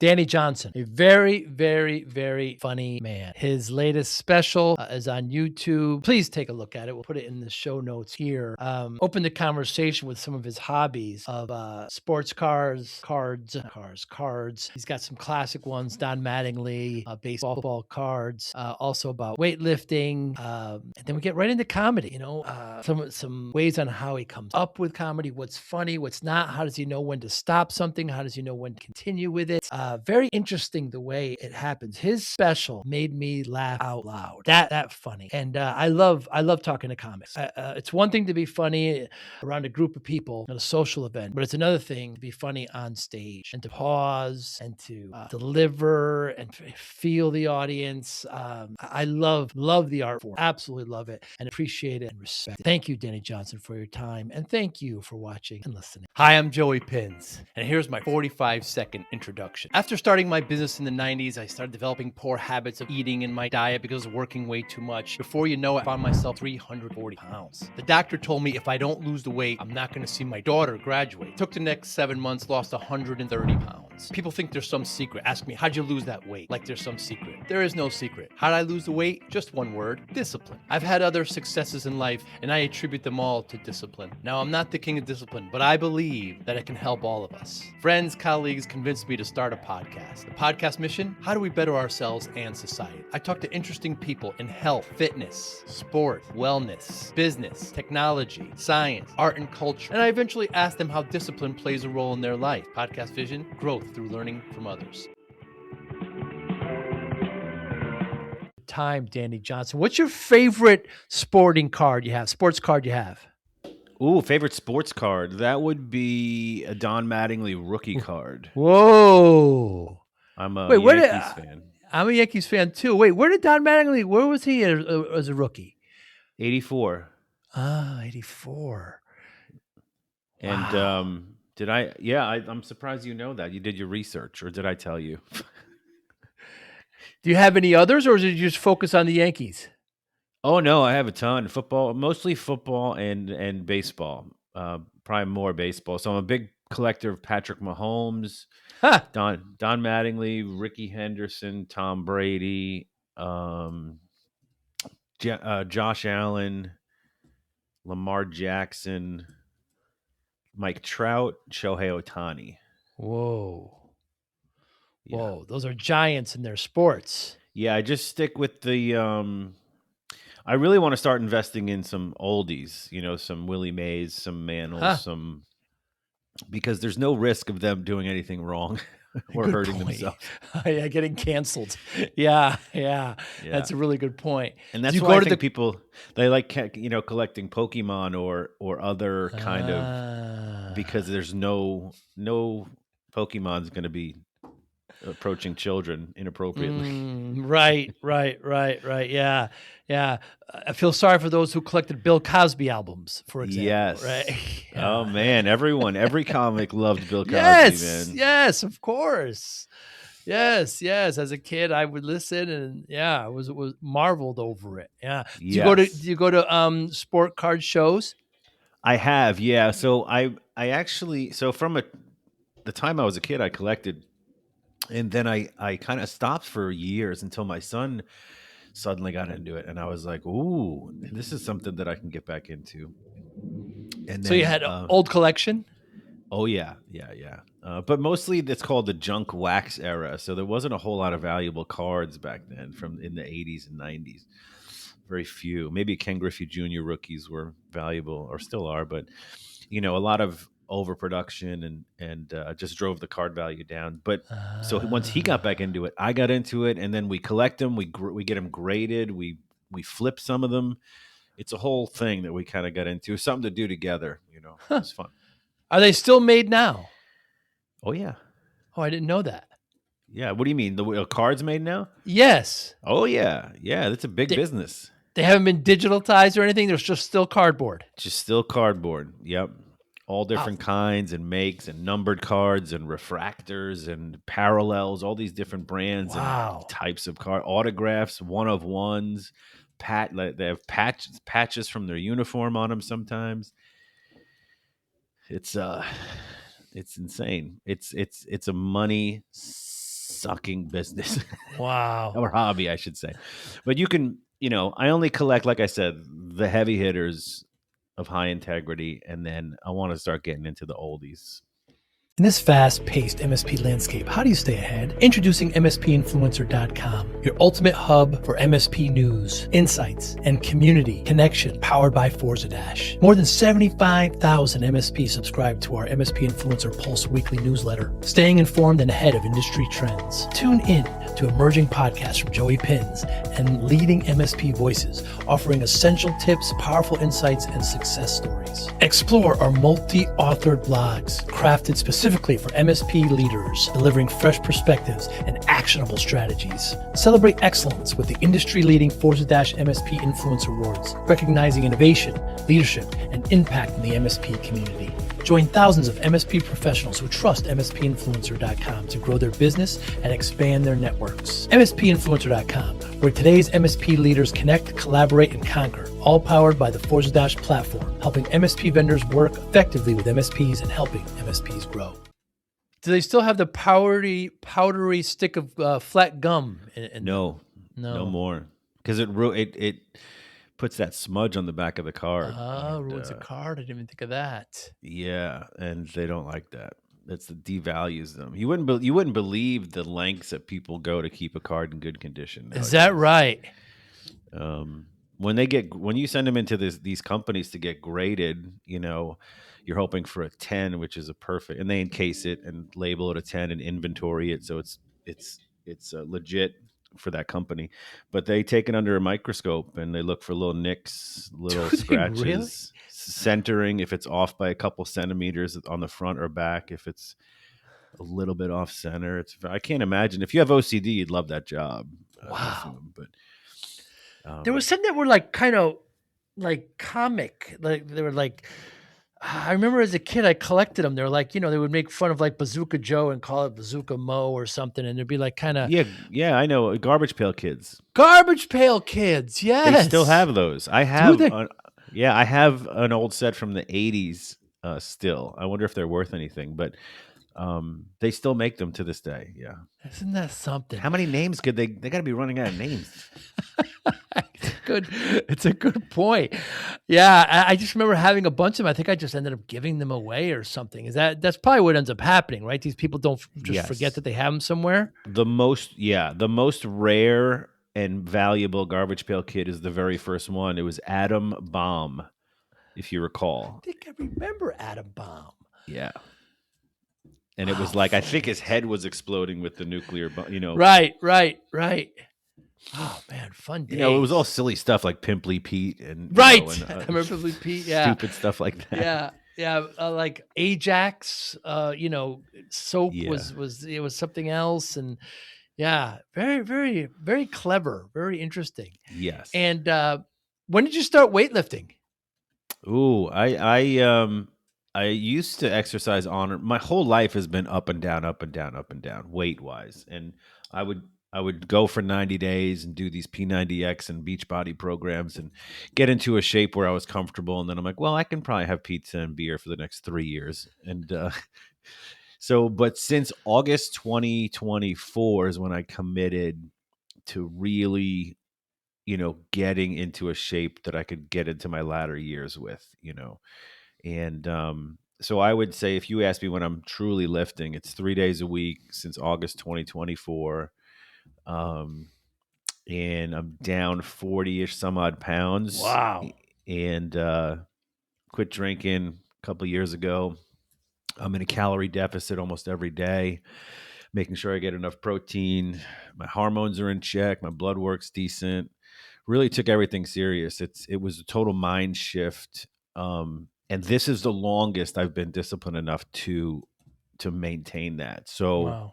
Danny Johnson, a very, very, very funny man. His latest special is on YouTube. Please take a look at it. We'll put it in the show notes here. Open the conversation with some of his hobbies of sports cars. He's got some classic ones, Don Mattingly, baseball cards, also about weightlifting. And then we get right into comedy, some ways on how he comes up with comedy, what's funny, what's not, how does he know when to stop something, how does he know when to continue with it. Very interesting the way it happens. His special made me laugh out loud. That funny. And I love talking to comics. It's one thing to be funny around a group of people at a social event, but it's another thing to be funny on stage and to pause and to deliver and feel the audience. I love the art form. Absolutely love it and appreciate it and respect it. Thank you, Danny Johnson, for your time. And thank you for watching and listening. Hi, I'm Joey Pinz, and here's my 45-second introduction. After starting my business in the 90s, I started developing poor habits of eating in my diet because of working way too much. Before you know it, I found myself 340 pounds. The doctor told me if I don't lose the weight, I'm not going to see my daughter graduate. Took the next 7 months, lost 130 pounds. People think there's some secret. Ask me, how'd you lose that weight? Like there's some secret. There is no secret. How'd I lose the weight? Just one word, discipline. I've had other successes in life, and I attribute them all to discipline. Now, I'm not the king of discipline, but I believe that it can help all of us. Friends, colleagues convinced me to start a podcast. The podcast mission? How do we better ourselves and society? I talk to interesting people in health, fitness, sport, wellness, business, technology, science, art, and culture. And I eventually ask them how discipline plays a role in their life. Podcast vision, growth through learning from others. Time, Danny Johnson. What's your favorite sports card you have? Ooh, favorite sports card. That would be a Don Mattingly rookie card. Whoa. I'm a Yankees fan. I'm a Yankees fan too. Wait, where was he as a rookie? 84. 84. And wow. I'm surprised you know that. You did your research, or did I tell you? Do you have any others, or did you just focus on the Yankees? Oh, no, I have a ton. Football, mostly football and baseball. Probably more baseball. So I'm a big collector of Patrick Mahomes, Don Mattingly, Ricky Henderson, Tom Brady, Josh Allen, Lamar Jackson, Mike Trout, Shohei Ohtani. Whoa. Whoa, those are giants in their sports. Yeah, I just stick with the I really want to start investing in some oldies, some Willie Mays, some Mantles, because there's no risk of them doing anything wrong or good hurting point. themselves. Yeah, getting canceled. Yeah. That's a really good point. And that's why I think people, they like, collecting Pokemon or other kind of, because there's no Pokemon's going to be approaching children inappropriately. Right. Yeah. I feel sorry for those who collected Bill Cosby albums, for example. Yes. Right? Yeah. Oh man, every comic loved Bill Cosby, man. Yes, of course. Yes. As a kid, I would listen, and I was marveled over it. Yeah. Do you go to sport card shows? I have, yeah. So I actually, from the time I was a kid, I collected. And then I kind of stopped for years until my son suddenly got into it. And I was like, ooh, this is something that I can get back into. And so you had an old collection? Oh, yeah. But mostly it's called the junk wax era. So there wasn't a whole lot of valuable cards back then in the 80s and 90s. Very few. Maybe Ken Griffey Jr. rookies were valuable, or still are. But, a lot of overproduction and just drove the card value down. But so once he got back into it, I got into it, and then we collect them. We get them graded. We flip some of them. It's a whole thing that we kind of got into. Something to do together. It's fun. Are they still made now? Oh yeah. Oh, I didn't know that. Yeah. What do you mean? The cards made now? Yes. Oh yeah. That's a big business. They haven't been digitalized or anything. There's just still cardboard. Just still cardboard. Yep. All different kinds and makes and numbered cards and refractors and parallels, all these different brands and types of card, autographs, one-of-ones, they have patches from their uniform on them sometimes. It's insane. It's a money sucking business Wow. or hobby, I should say. But you can, I only collect, like I said, the heavy hitters of high integrity, and then I want to start getting into the oldies. In this fast-paced MSP landscape, how do you stay ahead? Introducing MSPinfluencer.com, your ultimate hub for MSP news, insights, and community connection powered by Forza Dash. More than 75,000 MSPs subscribe to our MSP Influencer Pulse weekly newsletter, staying informed and ahead of industry trends. Tune in to emerging podcasts from Joey Pinz and leading MSP voices, offering essential tips, powerful insights, and success stories. Explore our multi-authored blogs, crafted specifically for MSP leaders, delivering fresh perspectives and actionable strategies. Celebrate excellence with the industry-leading Forza Dash MSP Influencer Awards, recognizing innovation, leadership, and impact in the MSP community. Join thousands of MSP professionals who trust MSPinfluencer.com to grow their business and expand their networks. MSPinfluencer.com, where today's MSP leaders connect, collaborate, and conquer, all powered by the Forza Dash platform, helping MSP vendors work effectively with MSPs and helping MSPs grow. Do they still have the powdery stick of flat gum? No more, because it puts that smudge on the back of the card. Ruins the card. I didn't even think of that. Yeah, and they don't like that. That's the devalues them. You wouldn't believe the lengths that people go to keep a card in good condition nowadays. Is that right? When you send them into these companies to get graded, you're hoping for a 10, which is a perfect, and they encase it and label it a 10 and inventory it, so it's legit for that company. But they take it under a microscope and they look for little nicks, little scratches, really? centering if it's off by a couple centimeters on the front or back, if it's a little bit off center. I can't imagine. If you have OCD, you'd love that job. Wow. But there was some that were like kind of like comic, like they were like, I remember as a kid, I collected them. They were like, they would make fun of like Bazooka Joe and call it Bazooka Mo or something. And it'd be like kind of. Yeah, I know. Garbage Pail Kids. Garbage Pail Kids, yes. They still have those. I have. I have an old set from the 80s still. I wonder if they're worth anything, but they still make them to this day. Yeah. Isn't that something? How many names could they got to be running out of names. It's a good point. Yeah, I just remember having a bunch of them. I think I just ended up giving them away or something. That's probably what ends up happening, right? These people don't just forget that they have them somewhere. The most rare and valuable Garbage Pail Kid is the very first one. It was Atom Bomb, if you recall. I think I remember Atom Bomb. Yeah. And it was like, I think his head was exploding with the nuclear bomb, Right. Oh man, fun days. It was all silly stuff like Pimply Pete and I remember Pimply Pete. Yeah, stupid stuff like that. Yeah, like Ajax. Soap was something else, and yeah, very, very, very clever, very interesting. Yes. And when did you start weightlifting? Ooh, I used to exercise my whole life has been up and down, weight wise, and I would go for 90 days and do these P90X and Beachbody programs and get into a shape where I was comfortable. And then I'm like, well, I can probably have pizza and beer for the next 3 years. And but since August 2024 is when I committed to really, getting into a shape that I could get into my latter years with, And so I would say, if you ask me when I'm truly lifting, it's 3 days a week since August 2024. And I'm down 40-ish some odd pounds. Wow. And quit drinking a couple of years ago. I'm in a calorie deficit almost every day, making sure I get enough protein. My hormones are in check. My blood work's decent. Really took everything serious. It was a total mind shift. And this is the longest I've been disciplined enough to maintain that. So,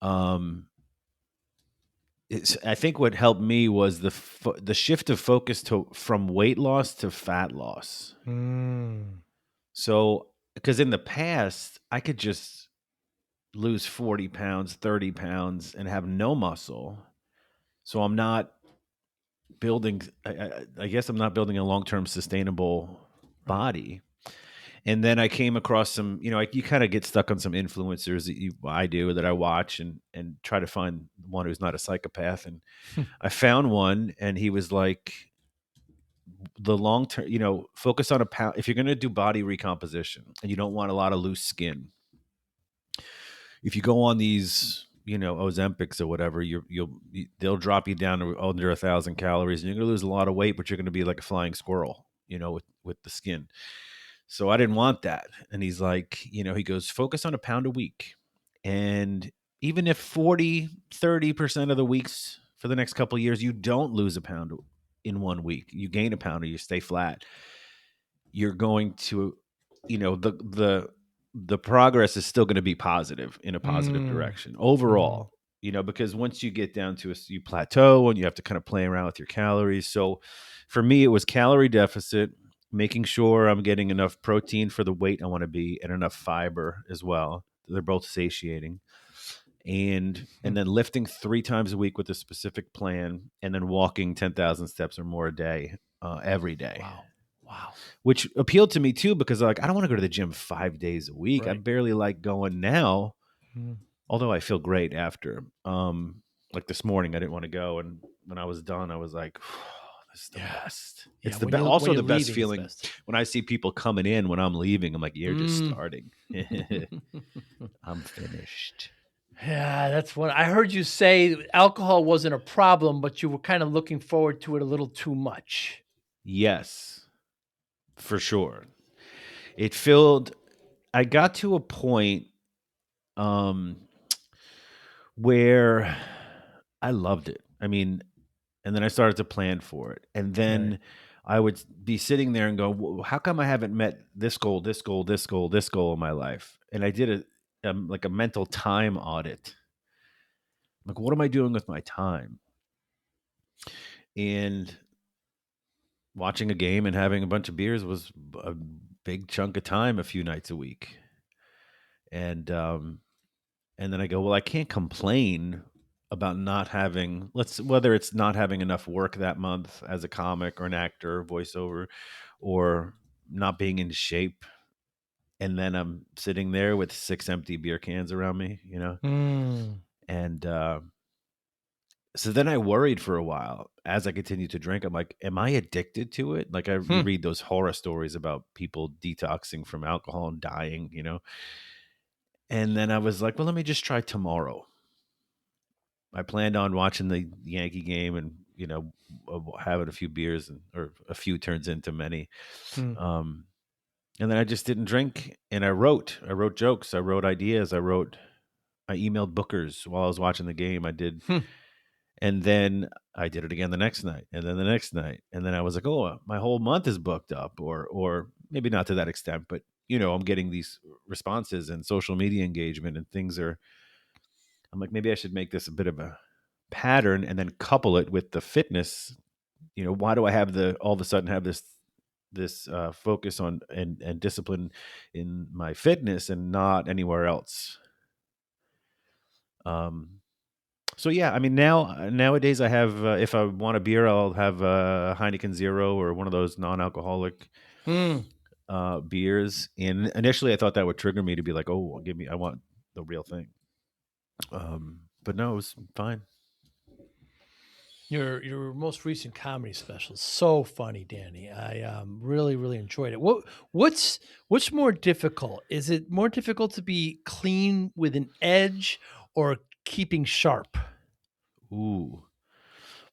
wow. I think what helped me was the shift of focus from weight loss to fat loss. So, because in the past, I could just lose 40 pounds, 30 pounds, and have no muscle. So I'm not building, I guess I'm not building a long-term sustainable body. And then I came across some, you kind of get stuck on some influencers I do that I watch and try to find one who's not a psychopath. And I found one, and he was like, the long term, focus on a pound. If you're going to do body recomposition and you don't want a lot of loose skin, if you go on these, Ozempics or whatever, they'll drop you down to under 1,000 calories, and you're going to lose a lot of weight, but you're going to be like a flying squirrel, with the skin. So I didn't want that. And he's like, he goes, focus on a pound a week. And even if 30% of the weeks for the next couple of years, you don't lose a pound in 1 week, you gain a pound or you stay flat, you're going to, the progress is still going to be positive, in a positive Mm. direction Mhm. overall, because once you get down to you plateau and you have to kind of play around with your calories. So for me, it was calorie deficit, making sure I'm getting enough protein for the weight I want to be, and enough fiber as well. They're both satiating. And then lifting 3 times a week with a specific plan, and then walking 10,000 steps or more a day, every day, Wow. Wow. which appealed to me too, because like, I don't want to go to the gym 5 days a week. I Right. barely like going now, Mm. although I feel great after. Like this morning, I didn't want to go, and when I was done, I was like, this is the Yeah. best. Yeah. It's the When best. you when Also, you're the best leaving is feeling best. when I see people coming in when I'm leaving. I'm like, you're just Mm. starting. I'm finished. Yeah, that's what I heard you say. Alcohol wasn't a problem, but you were kind of looking forward to it a little too much. Yes, for sure. It filled. I got to a point, um, where I loved it. I mean, and then I started to plan for it. And Right. then I would be sitting there and go, how come I haven't met this goal, this goal, this goal, this goal in my life? And I did like a mental time audit. Like, what am I doing with my time? And watching a game and having a bunch of beers was a big chunk of time a few nights a week. And then I go, well, I can't complain about not having, whether it's not having enough work that month as a comic or an actor, voiceover, or not being in shape. And then I'm sitting there with 6 empty beer cans around me. Mm. And so then I worried for a while as I continued to drink. I'm like, am I addicted to it? Like, you Hmm. read those horror stories about people detoxing from alcohol and dying. And then I was like, well, let me just try tomorrow. I planned on watching the Yankee game and, having a few beers, or a few turns into many. Hmm. Um, and then I just didn't drink, and I wrote jokes. I wrote ideas. I emailed bookers while I was watching the game. I did. Hmm. And then I did it again the next night, and then the next night. And then I was like, oh, my whole month is booked up, or maybe not to that extent, but I'm getting these responses and social media engagement, and I'm like, maybe I should make this a bit of a pattern, and then couple it with the fitness. Why do I have all of a sudden have this focus on and discipline in my fitness and not anywhere else? Um, so yeah, I mean, nowadays I have, if I want a beer, I'll have a Heineken Zero or one of those non-alcoholic Hmm. beers. And initially, I thought that would trigger me to be like, oh, I want the real thing. But no, it was fine. Your most recent comedy special is so funny, Danny. I really enjoyed it. What's more difficult? Is it more difficult to be clean with an edge or keeping sharp? Ooh,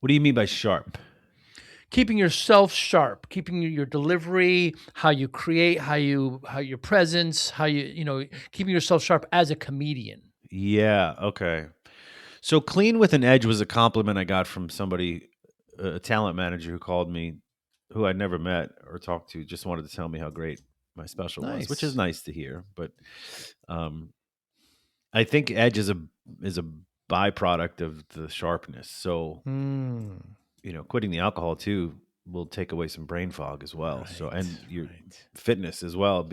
what do you mean by sharp? Keeping yourself sharp, keeping your delivery, how you create, how your presence, how keeping yourself sharp as a comedian. Yeah. Okay. So clean with an edge was a compliment I got from somebody, a talent manager who called me, who I'd never met or talked to, just wanted to tell me how great my special was, which is Nice. nice to hear. But um, I think edge is a byproduct of the sharpness. So Mm, quitting the alcohol too will take away some brain fog as well. So, right, and your right. fitness as well.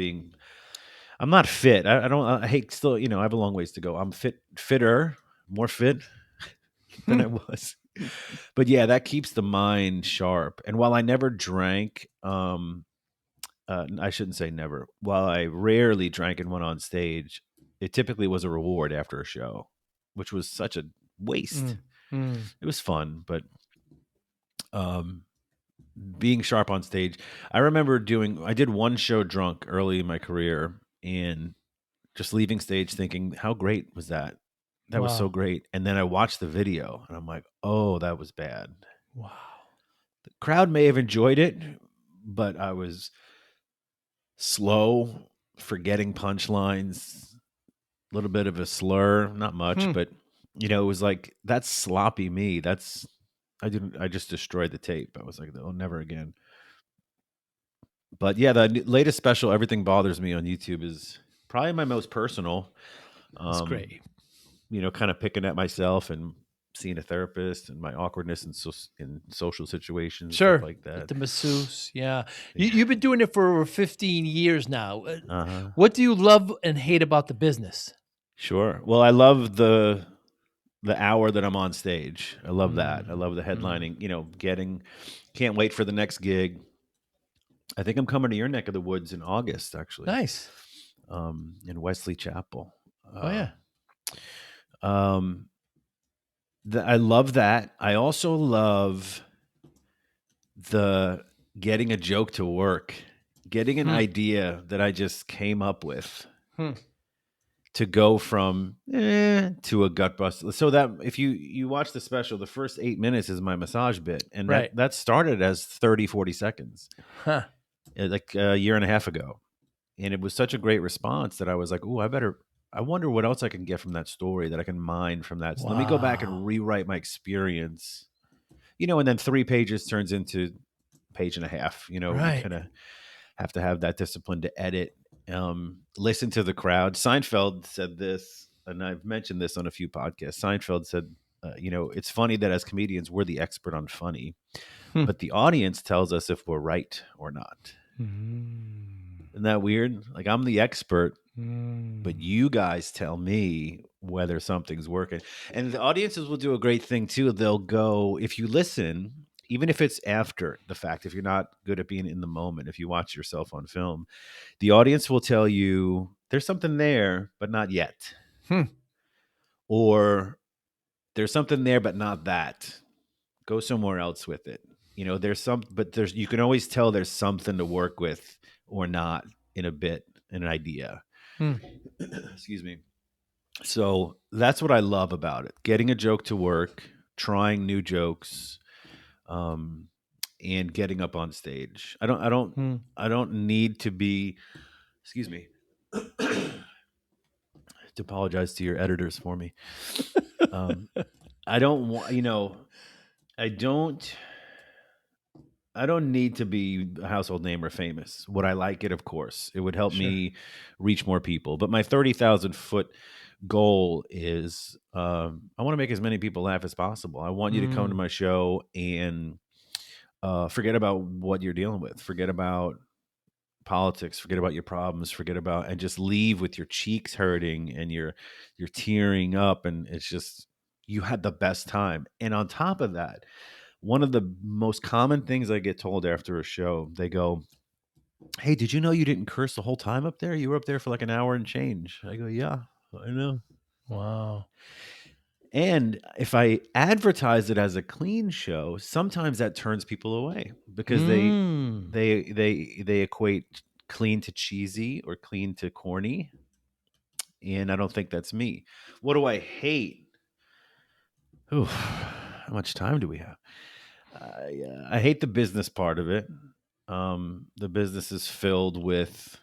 I'm not fit. I don't. I hate still. I have a long ways to go. I'm fitter, more fit than I was. But yeah, that keeps the mind sharp. And while I never drank, I shouldn't say never. While I rarely drank and went on stage, it typically was a reward after a show, which was such a waste. Mm, mm. It was fun, but um, being sharp on stage, I remember I did one show drunk early in my career and just leaving stage thinking, how great was that? That was so Wow. great. And then I watched the video and I'm like, oh, that was bad. Wow. The crowd may have enjoyed it, but I was slow, forgetting punchlines, a little bit of a slur, not much, Hmm. but it was like that's sloppy me. I just destroyed the tape. I was like, oh, never again. But yeah, the latest special, Everything Bothers Me on YouTube is probably my most personal. That's Um, great. kind of picking at myself and seeing a therapist and my awkwardness in social situations and stuff Sure. like With that. the masseuse. Yeah. Yeah. You've been doing it for over 15 years now. Uh-huh. What do you love and hate about the business? Sure. Well, I love the hour that I'm on stage. I love that. I Mm, love the mm. headlining, can't wait for the next gig. I think I'm coming to your neck of the woods in August, actually, Nice. in Wesley Chapel. Oh, yeah. Um, I love that. I also love the getting a joke to work, getting an Hmm. idea that I just came up with Hmm. to go from to a gut buster. So that if you watch the special, the first 8 minutes is my massage bit, and that Right. that started as 30-40 seconds, Huh. like a year and a half ago, and it was such a great response that I was like, "Oh, I wonder what else I can get from that story that I can mine from that. So let me go back and Wow. rewrite my experience, and then 3 pages turns into page and a half. You Right. kind of have to have that discipline to edit, listen to the crowd. Seinfeld said this, and I've mentioned this on a few podcasts. Seinfeld said, it's funny that as comedians, we're the expert on funny, Hmm. but the audience tells us if we're right or not. Mm. Isn't that weird? Like I'm the expert, but Mm. you guys tell me whether something's working. And the audiences will do a great thing too. They'll go, if you listen, even if it's after the fact, if you're not good at being in the moment, if you watch yourself on film, the audience will tell you there's something there, but not yet. Hmm. Or there's something there, but not that. Go somewhere else with it. You can always tell there's something to work with or not in a bit, in an idea. Hmm. Excuse me. So that's what I love about it. Getting a joke to work, trying new jokes, um, and getting up on stage. Hmm. I don't need to be, excuse me, to apologize to your editors for me. Um, I don't want, I don't, I don't need to be a household name or famous. Would I like it? Of course, it would help Sure. me reach more people. But my 30,000 foot goal is, I want to make as many people laugh as possible. I want you to come to Mm. my show and forget about what you're dealing with. Forget about politics. Forget about your problems. Forget about and just leave with your cheeks hurting and you're tearing up, and it's just you had the best time. And on top of that, one of the most common things I get told after a show, they go, "Hey, did you know you didn't curse the whole time up there? You were up there for like an hour and change." I go, "Yeah, I know." Wow. And if I advertise it as a clean show, sometimes that turns people away because Mm. they equate clean to cheesy or clean to corny, and I don't think that's me. What do I hate? Oof, how much time do we have? I hate the business part of it. The business is filled with,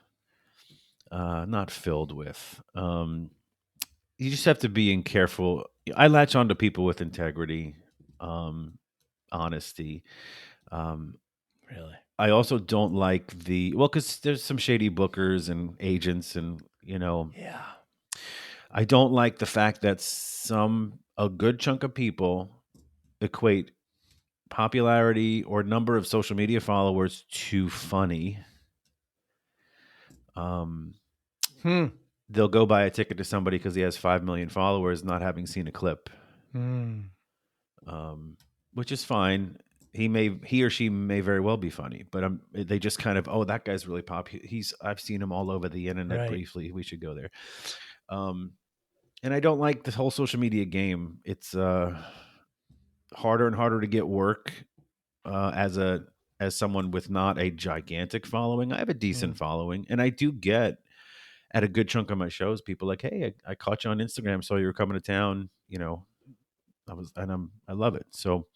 not filled with. You just have to be in careful. I latch on to people with integrity, um, honesty. Um, Really? I also don't like because there's some shady bookers and agents, and Yeah. I don't like the fact that a good chunk of people equate popularity or number of social media followers to funny. Um, Hmm. they'll go buy a ticket to somebody because he has 5 million followers, not having seen a clip, Mm. um, which is fine. he or she may very well be funny, but they just kind of, oh, that guy's really popular. I've seen him all over the internet Right. briefly. We should go there. Um, and I don't like the whole social media game. It's harder and harder to get work as someone with not a gigantic following. I have a Mm. decent following, and I do get at a good chunk of my shows people like, hey, I caught you on Instagram, saw you were coming to town. I love it. So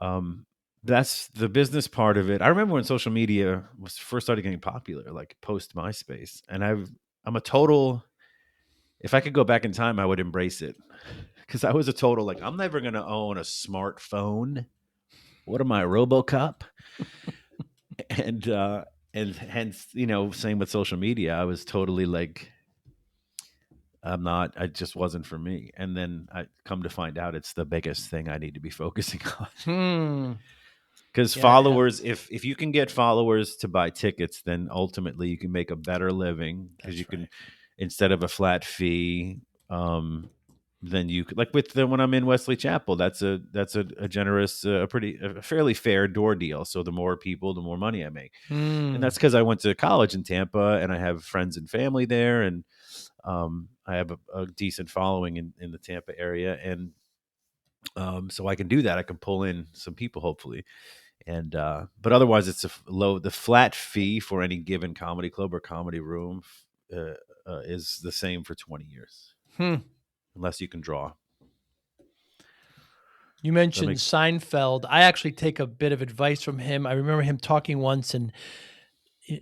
um, that's the business part of it. I remember when social media was first started getting popular, like post MySpace, and I'm a total. If I could go back in time, I would embrace it because I was a total like I'm never going to own a smartphone. What am I, RoboCop? And and hence, same with social media. I was totally like, I'm not. It just wasn't for me. And then I come to find out it's the biggest thing I need to be focusing on. Hmm. Because Yeah. followers, if you can get followers to buy tickets, then ultimately you can make a better living because you That's can, right. instead of a flat fee, then you could, like with the when I'm in Wesley Chapel, that's a generous, a fairly fair door deal. So the more people, the more money I make, and Hmm. that's because I went to college in Tampa and I have friends and family there, and I have a decent following in the Tampa area, and so I can do that. I can pull in some people, hopefully, and but otherwise it's the flat fee for any given comedy club or comedy room uh, is the same for 20 years Hmm. unless you can draw. You Does that mentioned make Seinfeld. I actually take a bit of advice from him. I remember him talking once, and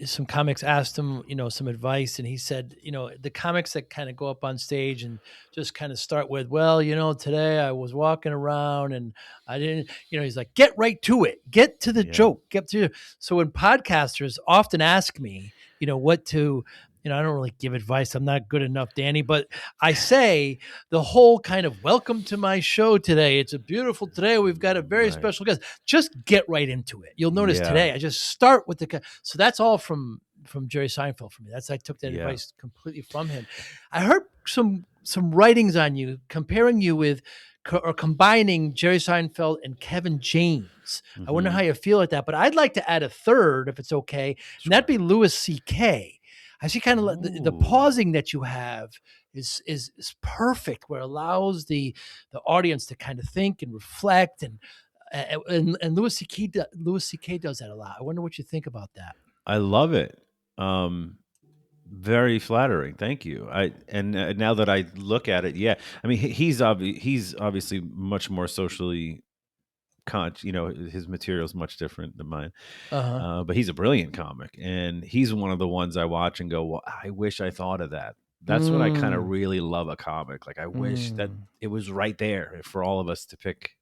some comics asked him, some advice, and he said, the comics that kind of go up on stage and just kind of start with, well, today I was walking around and I didn't, he's like, get right to it, get to the yeah, joke, get to. So when podcasters often ask me, what to, I don't really give advice. I'm not good enough, Danny, but I say the whole kind of welcome to my show today. It's a beautiful today. We've got a very right, special guest. Just get right into it. You'll notice yeah, today I just start with so that's all from Jerry Seinfeld for me. I took that yeah. advice completely from him. I heard some writings on you comparing you with or combining Jerry Seinfeld and Kevin James. I wonder how Hmm. you feel at that, but I'd like to add a third if it's okay, and that'd Sure. be Louis C.K. I see kind of like the Ooh, pausing that you have is perfect, where it allows the audience to kind of think and reflect, and Louis C.K. does that a lot. I wonder what you think about that. I love it. um Very flattering. Thank you. Now that I look at it, yeah. I mean, he's obviously much more socially his material is much different than mine. Uh huh. But he's a brilliant comic, and he's one of the ones I watch and go, well, I wish I thought of that. That's what I kind of Mm, really love a comic. Like I wish that mm, it was right there for all of us to pick,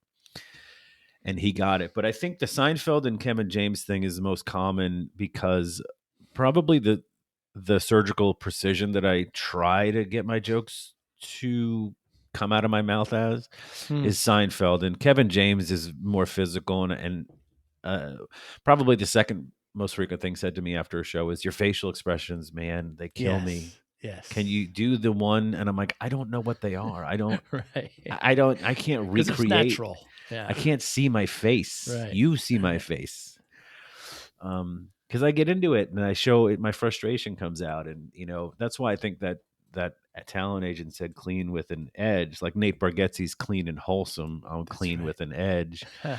and he got it. But I think the Seinfeld and Kevin James thing is the most common because probably the surgical precision that I try to get my jokes to come out of my mouth as mm. is Seinfeld, and Kevin James is more physical, and uh, probably the second most frequent thing said to me after a show is your facial expressions, man, they kill me. Yes. Can Yes. you do the one? And I'm like, I don't know what they are. Right. I can't Because it's recreate. natural. I Yeah. can't see my face. Right. You see my Right. face. Because I get into it and I show it, my frustration comes out, and that's why I think that a talent agent said clean with an edge, like Nate Bargatze's clean and wholesome. I'm That's clean right. with an edge, Huh.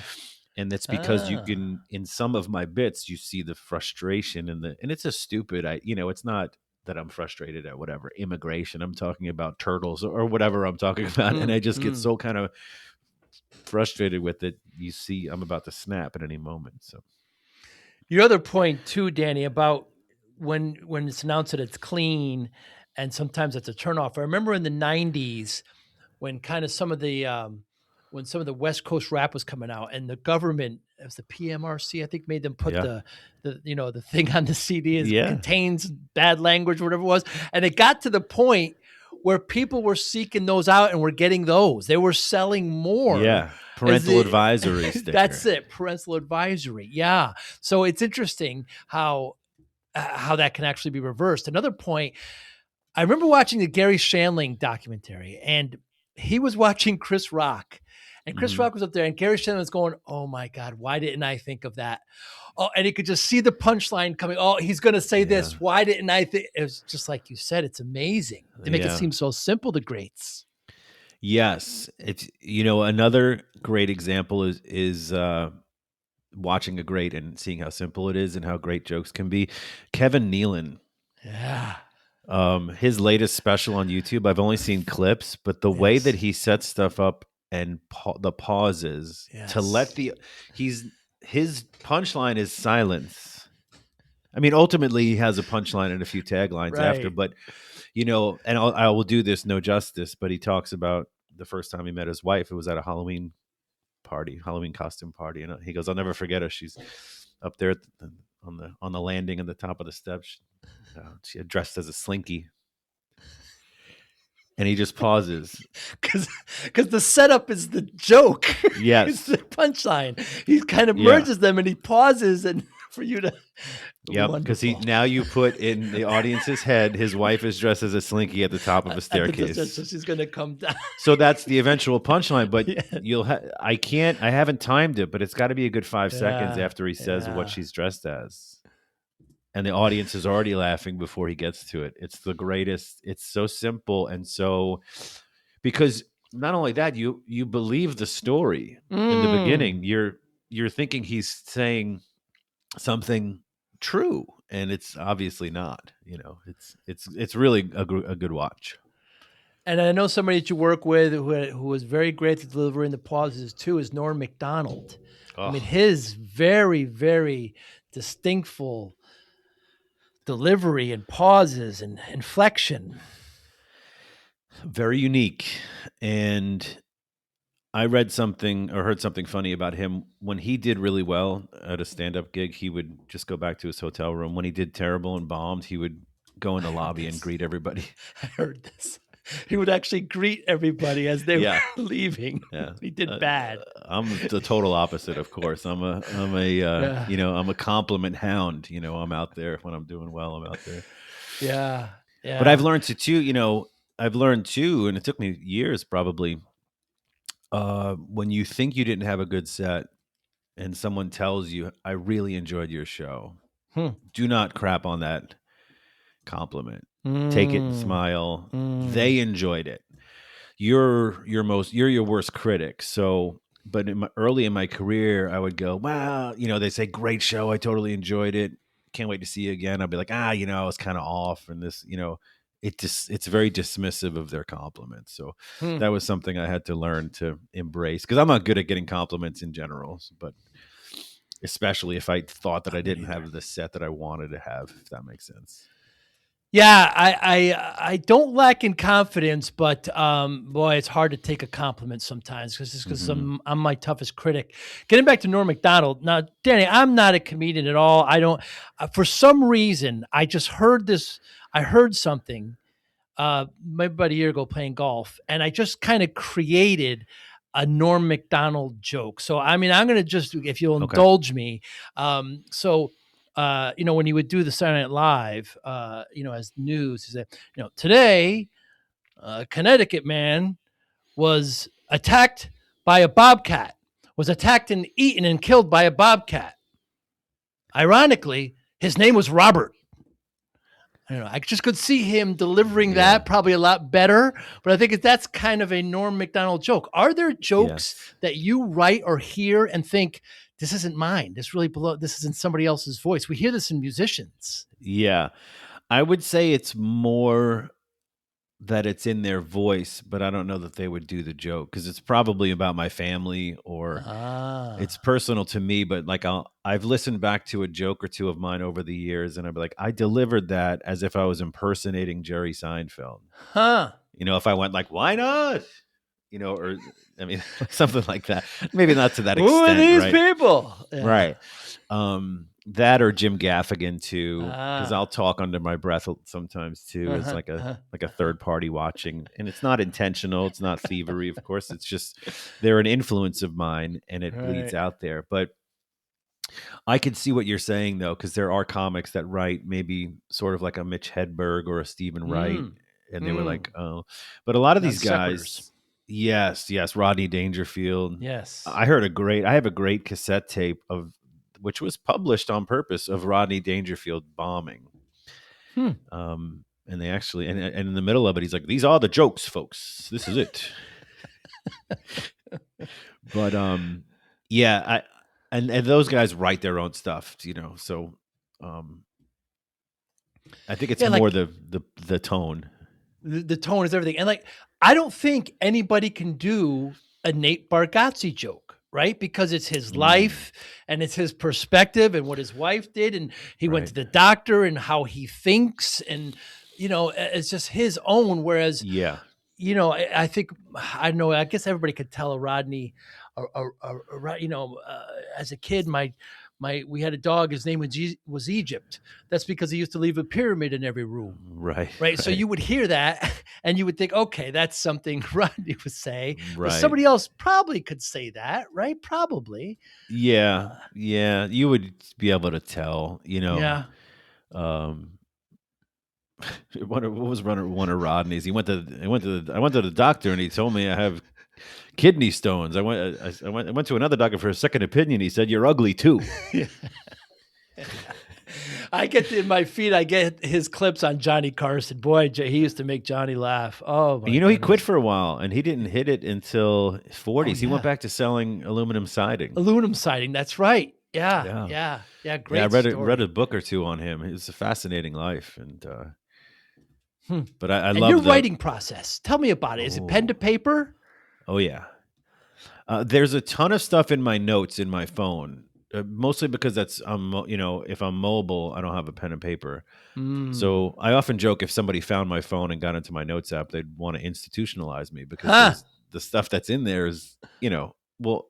and that's because you Ah. can, in some of my bits, you see the frustration and it's a stupid. It's not that I'm frustrated at whatever immigration. I'm talking about turtles or whatever I'm talking about, and Mm, I just get mm. so kind of frustrated with it. You see, I'm about to snap at any moment. So Your other point too, Danny, about when it's announced that it's clean, and sometimes it's a turnoff. I remember in the '90s when kind of when some of the West Coast rap was coming out, and the government, it was the PMRC, I think, made them put yeah, the thing on the CD is yeah, contains bad language, whatever it was, and it got to the point where people were seeking those out and were getting those. They were selling more yeah. as Parental the advisory that's sticker. it, parental advisory. Yeah. So it's interesting how that can actually be reversed. Another point, I remember watching the Gary Shandling documentary, and he was watching Chris Rock. And Chris Rock was up there, and Gary Shandling was going, "Oh my God, why didn't I think of that?" Oh, and he could just see the punchline coming. Oh, he's going to say this. Why didn't I think? It was just like you said. It's amazing. They make it seem so simple. The greats. Yes, it's another great example is watching a great and seeing how simple it is and how great jokes can be. Kevin Nealon. Yeah. His latest special on YouTube, I've only seen clips, but the way that he sets stuff up and the pauses to let his punchline is silence. I mean, ultimately he has a punchline and a few taglines after, but and I will do this no justice, but he talks about the first time he met his wife. It was at a Halloween costume party, and he goes, "I'll never forget her. She's up there on the landing on the top of the steps. She had dressed as a slinky." And he just pauses because the setup is the joke. Yes, it's the punchline. He kind of merges them, and he pauses, and for you to. Yep, because now you put in the audience's head, his wife is dressed as a slinky at the top of a staircase, so she's going to come down. So that's the eventual punchline. But I haven't timed it, but it's got to be a good 5 seconds after he says what she's dressed as. And the audience is already laughing before he gets to it. It's the greatest. It's so simple. And so, because not only that, you believe the story in the beginning. You're thinking he's saying something true, and it's obviously not. It's really a good watch. And I know somebody that you work with who was very great at delivering the pauses too is Norm Macdonald. Oh. I mean, his very, very distinctful delivery and pauses and inflection. Very unique. And I read something or heard something funny about him. When he did really well at a stand-up gig, he would just go back to his hotel room. When he did terrible and bombed, he would go in the lobby and greet everybody. I heard this. He would actually greet everybody as they were leaving. Yeah. He did bad. I'm the total opposite, of course. I'm a compliment hound. I'm out there when I'm doing well. I'm out there. Yeah. Yeah. But I've learned too, and it took me years probably. When you think you didn't have a good set, and someone tells you, "I really enjoyed your show," do not crap on that compliment. Take it and smile. They enjoyed it. You're your worst critic. So, but early in my career, I would go, "Wow, they say great show. I totally enjoyed it. Can't wait to see you again." I'll be like, I was kind of off, and this, it's very dismissive of their compliments. So that was something I had to learn to embrace, because I'm not good at getting compliments in general, but especially if I thought that I didn't have the set that I wanted to have, if that makes sense. Yeah, I don't lack in confidence, but boy, it's hard to take a compliment sometimes because I'm my toughest critic. Getting back to Norm Macdonald, now, Danny, I'm not a comedian at all. I don't. For some reason, I just heard this. I heard something maybe about a year ago playing golf, and I just kind of created a Norm Macdonald joke. So I mean, I'm going to just, if you'll indulge me, when he would do the Saturday Night Live, as news, he said, today, a Connecticut man was attacked by a bobcat, was attacked and eaten and killed by a bobcat. Ironically, his name was Robert. I don't know. I just could see him delivering that probably a lot better, but I think that's kind of a Norm Macdonald joke. Are there jokes that you write or hear and think, this isn't mine? This isn't somebody else's voice. We hear this in musicians. Yeah. I would say it's more that it's in their voice, but I don't know that they would do the joke, because it's probably about my family or it's personal to me. But like I've listened back to a joke or two of mine over the years, and I'd be like, I delivered that as if I was impersonating Jerry Seinfeld. If I went like, why not? Or I mean, something like that. Maybe not to that extent. Who are these people? Yeah. Right. That or Jim Gaffigan too, because I'll talk under my breath sometimes too, as like a third party watching, and it's not intentional, it's not thievery, of course. It's just they're an influence of mine, and it bleeds out there. But I can see what you're saying though, because there are comics that write maybe sort of like a Mitch Hedberg or a Stephen Wright, and they were like, oh, but a lot of these guys. Yes, Rodney Dangerfield. Yes. I have a great cassette tape of which was published on purpose of Rodney Dangerfield bombing. Hmm. And they actually and in the middle of it, he's like, "These are the jokes, folks. This is it." But yeah, and those guys write their own stuff, So um, I think it's Yeah, more like the tone. the tone is everything. And like, I don't think anybody can do a Nate Bargatze joke, right? Because it's his Mm, life and it's his perspective and what his wife did. And he went right. to the doctor and how he thinks. And, it's just his own. Whereas, Yeah. I think, I know, I guess everybody could tell a Rodney, as a kid, we had a dog, his name was Egypt. That's because he used to leave a pyramid in every room. Right. Right. So Right. you would hear that and you would think, okay, that's something Rodney would say, but Right. somebody else probably could say that, right? Probably. Yeah. Uh, Yeah. You would be able to tell. yeah. Um, what was one of Rodney's? I went to the doctor and he told me I have kidney stones. I went to another doctor for a second opinion. He said you're ugly too. I get in my feed, I get his clips on Johnny Carson. Boy, he used to make Johnny laugh. Oh my He quit goodness. for a while and he didn't hit it until his Oh 40s. He went yeah. back to selling aluminum siding. Aluminum siding. That's right. Yeah. Yeah. Yeah. Yeah. Yeah, I Great read a story. book or two on him. It's a fascinating life, and Hmm. but I And your love the writing process, tell me about it. Is it pen to oh paper? oh yeah. There's a ton of stuff in my notes in my phone, mostly because if I'm mobile, I don't have a pen and paper. Mm. So I often joke if somebody found my phone and got into my notes app, they'd want to institutionalize me because Huh. the stuff that's in there is, well,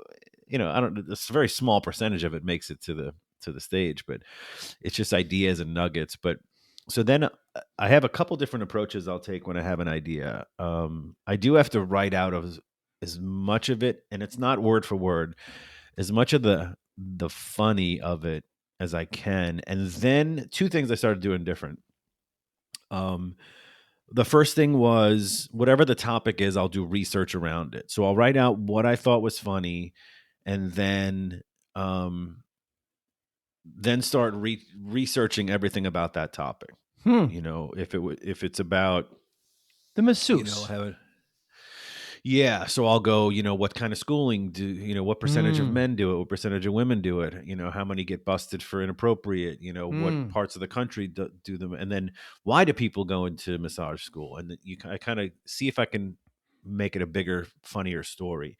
I don't. It's a very small percentage of it makes it to the stage, but it's just ideas and nuggets. But so then I have a couple different approaches I'll take when I have an idea. I do have to write out of as much of it, and it's not word for word, as much of the funny of it as I can. And then two things I started doing different. Um, the first thing was whatever the topic is, I'll do research around it. So I'll write out what I thought was funny, and um, then start researching everything about that topic. Hmm. If it's about The masseuse. have it. Yeah, so I'll go. What kind of schooling what percentage of Mm. men do it? What percentage of women do it? How many get busted for inappropriate? What Mm. parts of the country do them? And then why do people go into massage school? And then I kind of see if I can make it a bigger, funnier story.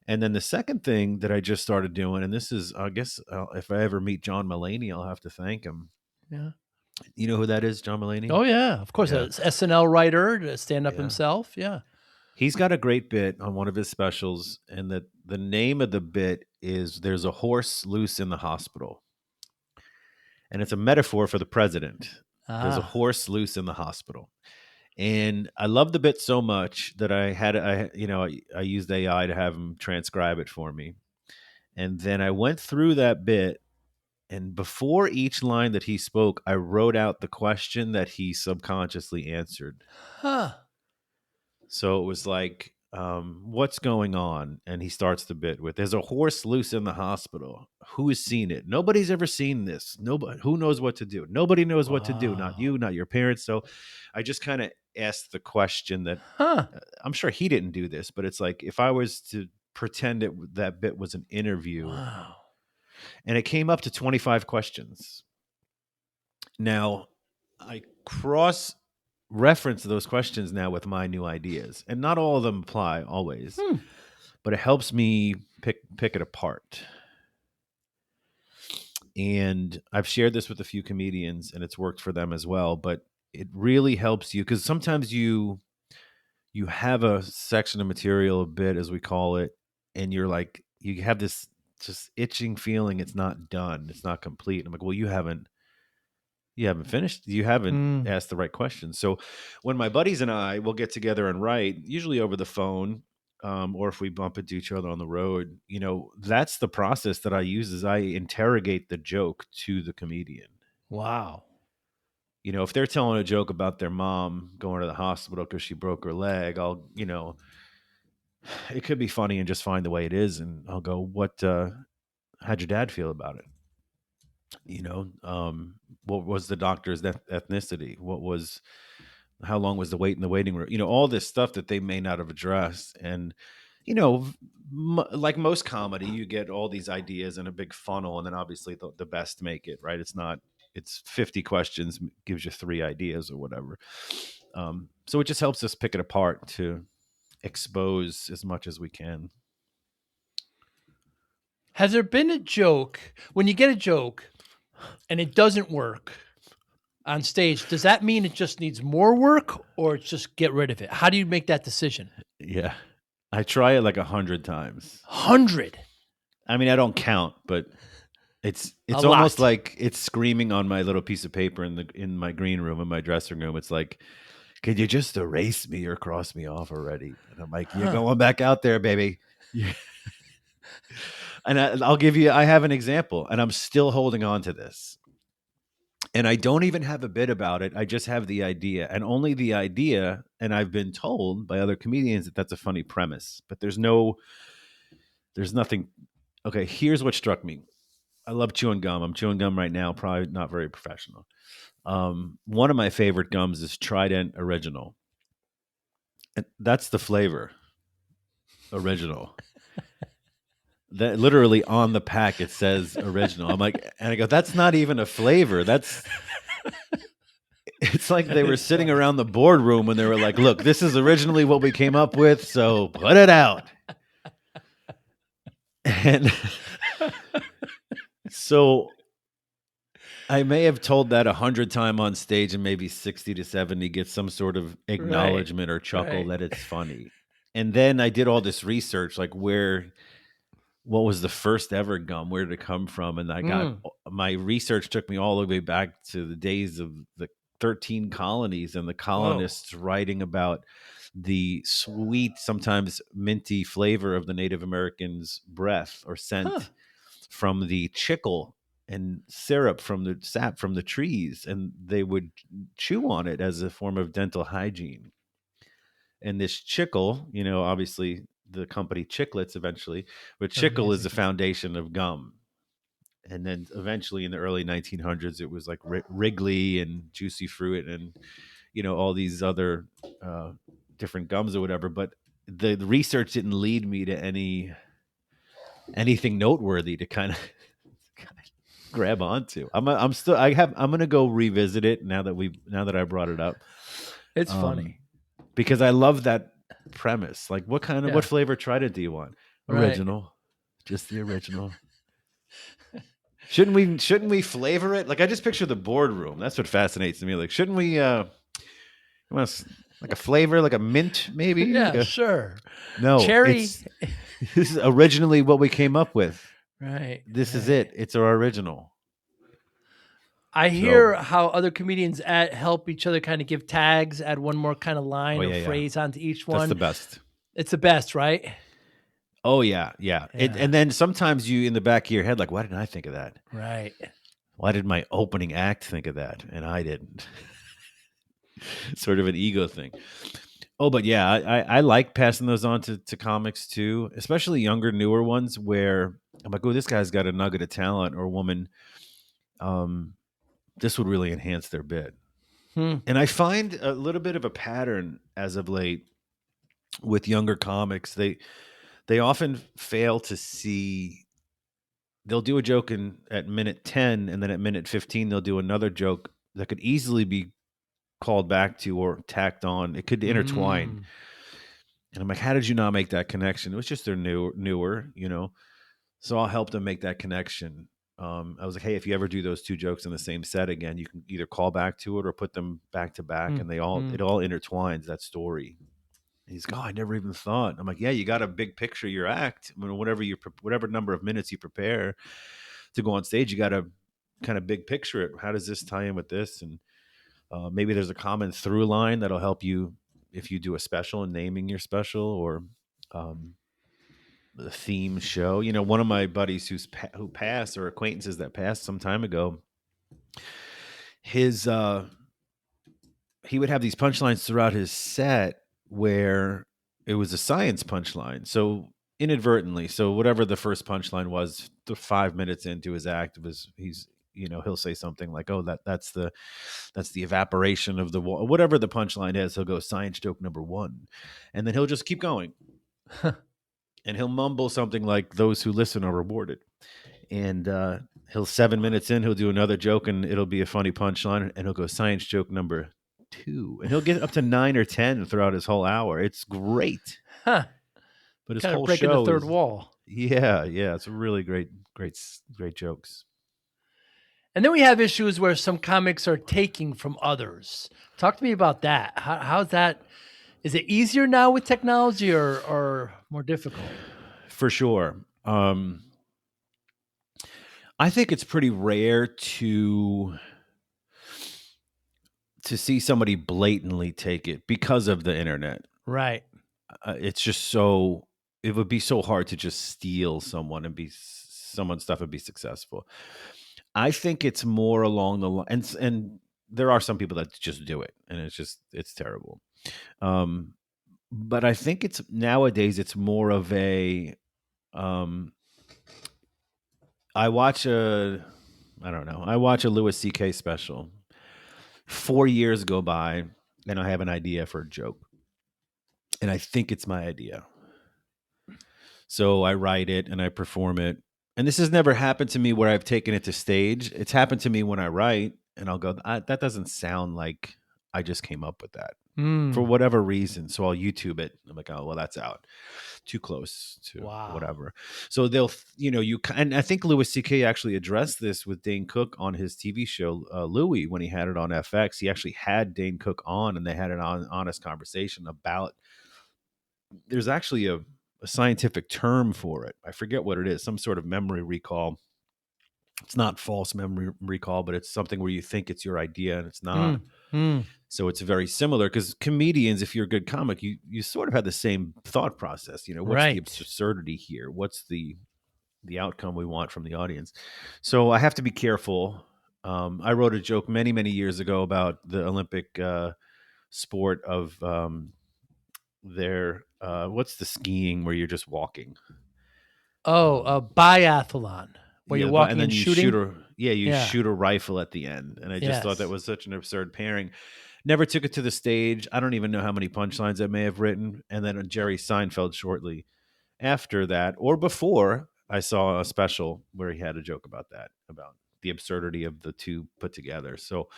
And then the second thing that I just started doing, and this is, I guess, if I ever meet John Mulaney, I'll have to thank him. Yeah. You know who that is, John Mulaney? Oh yeah. Of course, Yeah, a SNL writer to stand up yeah. himself. Yeah. He's got a great bit on one of his specials, and the name of the bit is "There's a horse loose in the hospital," and it's a metaphor for the president. There's a Ah. horse loose in the hospital, and I love the bit so much that I used AI to have him transcribe it for me, and then I went through that bit. And before each line that he spoke, I wrote out the question that he subconsciously answered. Huh. So it was like, what's going on? And he starts the bit with, "There's a horse loose in the hospital. Who has seen it? Nobody's ever seen this. Nobody. Who knows what to do? Nobody knows what to do. Not Wow. you, not your parents." So I just kind of asked the question that Huh. I'm sure he didn't do this, but it's like if I was to pretend that bit was an interview, Wow. and it came up to 25 questions. Now, I cross reference those questions now with my new ideas, and not all of them apply always, Hmm. but it helps me pick it apart. And I've shared this with a few comedians, and it's worked for them as well. But it really helps you because sometimes you have a section of material, a bit as we call it, and you're like you have this just itching feeling it's not done, it's not complete. And I'm like, well, you haven't finished. You haven't Hmm. asked the right questions. So when my buddies and I will get together and write, usually over the phone, or if we bump into each other on the road, that's the process that I use is I interrogate the joke to the comedian. Wow. If they're telling a joke about their mom going to the hospital because she broke her leg, I'll it could be funny and just fine the way it is, and I'll go, "What? How'd your dad feel about it? You know, what was the doctor's ethnicity? What was how long was the wait in the waiting room? You know, all this stuff that they may not have addressed." And you know, like most comedy, you get all these ideas in a big funnel, and then obviously the best make it, right? It's not. It's 50 questions gives you 3 ideas or whatever. So it just helps us pick it apart to expose as much as we can. Has there been a joke when you get a joke and it doesn't work on stage? Does that mean it just needs more work, or it's just get rid of it? How do you make that decision? Yeah. I try it like 100 times. 100. I mean, I don't count, but A it's almost lot. like it's screaming on my little piece of paper in my green room, in my dressing room. It's like, could you just erase me or cross me off already? And I'm like, you're Huh. going back out there, baby. Yeah. And I'll give you, I have an example, and I'm still holding on to this. And I don't even have a bit about it. I just have the idea, and only the idea. And I've been told by other comedians that that's a funny premise, but there's nothing. Okay, here's what struck me. I love chewing gum. I'm chewing gum right now, probably not very professional. One of my favorite gums is Trident Original. And that's the flavor, original. That literally on the pack it says original. I'm like, and I go, that's not even a flavor. That's it's like they were sitting around the boardroom and they were like, look, this is originally what we came up with, so put it out. And so I may have told that 100 times on stage, and maybe 60 to 70 get some sort of Right. acknowledgement or chuckle Right. that it's funny. And then I did all this research, like what was the first ever gum? Where did it come from? And I got Mm. my research took me all the way back to the days of the 13 colonies and the Whoa. colonists writing about the sweet, sometimes minty flavor of the Native Americans' breath or Huh. scent from the chicle and syrup from the sap from the trees. And they would chew on it as a form of dental hygiene. And this chicle, you know, obviously the company Chiclets eventually, but chicle is the Amazing. foundation of gum. And then eventually in the early 1900s, it was like Wrigley and Juicy Fruit and, you know, all these other uh, different gums or whatever. But the research didn't lead me to anything noteworthy to kind of grab onto. I'm gonna go revisit it now that I brought it up. It's Um, funny. because I love that premise. Like, what Yeah. flavor Trident do you want? Right. Original, just the original. Shouldn't we flavor it? Like, I just picture the boardroom. That's what fascinates me. Like, shouldn't we? You want like a flavor, like a mint, maybe? Like Yeah, a sure. no. Cherry. It's this is originally what we came up with. Right. This is Right. it. It's our original. I So, hear how other comedians help each other kind of give tags, add one more kind of oh line or yeah, yeah. phrase onto each That's the one. best. It's the best, right? Oh yeah, yeah. Yeah. And then sometimes you in the back of your head, like, why didn't I think of that? Right. Why did my opening act think of that and I didn't? Sort of an ego thing. Oh, but yeah, I like passing those on to comics too, especially younger, newer ones where I'm like, oh, this guy's got a nugget of talent or woman. Um, this would really enhance their bit. Hmm. And I find a little bit of a pattern as of late with younger comics. They often fail to see. They'll do a joke at minute 10, and then at minute 15 they'll do another joke that could easily be called back to or tacked on. It could intertwine. Mm. And I'm like, how did you not make that connection? It was just they're newer, you know. So I'll help them make that connection. I was like, hey, if you ever do those two jokes in the same set again, you can either call back to it or put them back to back, Mm. and Mm. it all intertwines that story. And he's like, oh, I never even thought. I'm like, yeah, you got a big picture your act. I mean, whatever number of minutes you prepare to go on stage, you got to kind of big picture it. How does this tie in with this? And maybe there's a common through line that'll help you if you do a special and naming your special or um, the theme show. You know, one of my buddies who passed or acquaintances that passed some time ago, his he would have these punchlines throughout his set where it was a science punchline. So inadvertently, so whatever the first punchline was, the 5 minutes into his act was he'll say something like, "Oh, that's the evaporation of the water," whatever the punchline is. He'll go science joke number one, and then he'll just keep going, and he'll mumble something like, "Those who listen are rewarded," and he'll 7 minutes in, he'll do another joke, and it'll be a funny punchline, and he'll go science joke number two, and he'll get up to 9 or 10 throughout his whole hour. It's great. Huh. But his Kind of whole breaking the show third is, wall. yeah, it's really great jokes. And then we have issues where some comics are taking from others. Talk to me about that. How's that? Is it easier now with technology or more difficult? For sure. I think it's pretty rare to see somebody blatantly take it because of the internet. Right. It's just so, it would be so hard to just steal someone's stuff and be successful. I think it's more along the line, and there are some people that just do it, and it's terrible. But I think it's nowadays it's more of a, I watch a I don't know. I watch a Louis C.K. special. 4 years go by, and I have an idea for a joke, and I think it's my idea. So I write it and I perform it. And this has never happened to me where I've taken it to stage. It's happened to me when I write, and I'll go, that doesn't sound like I just came up with that for whatever reason. So I'll YouTube it. I'm like, oh, well, that's out. Too close to whatever. So and I think Louis C.K. actually addressed this with Dane Cook on his TV show, Louis, when he had it on FX. He actually had Dane Cook on, and they had an honest conversation about, there's actually a scientific term for it. I forget what it is, some sort of memory recall. It's not false memory recall, but it's something where you think it's your idea and it's not. So it's very similar, because comedians, if you're a good comic, you sort of have the same thought process. What's the absurdity here? What's the outcome we want from the audience? So I have to be careful. I wrote a joke many years ago about the Olympic sport of what's the skiing where you're just walking? A biathlon where you're walking and then and you shooting. shoot a rifle at the end. And I just thought that was such an absurd pairing. Never took it to the stage. I don't even know how many punchlines I may have written. And then Jerry Seinfeld, shortly after that or before, I saw a special where he had a joke about that, about the absurdity of the two put together. So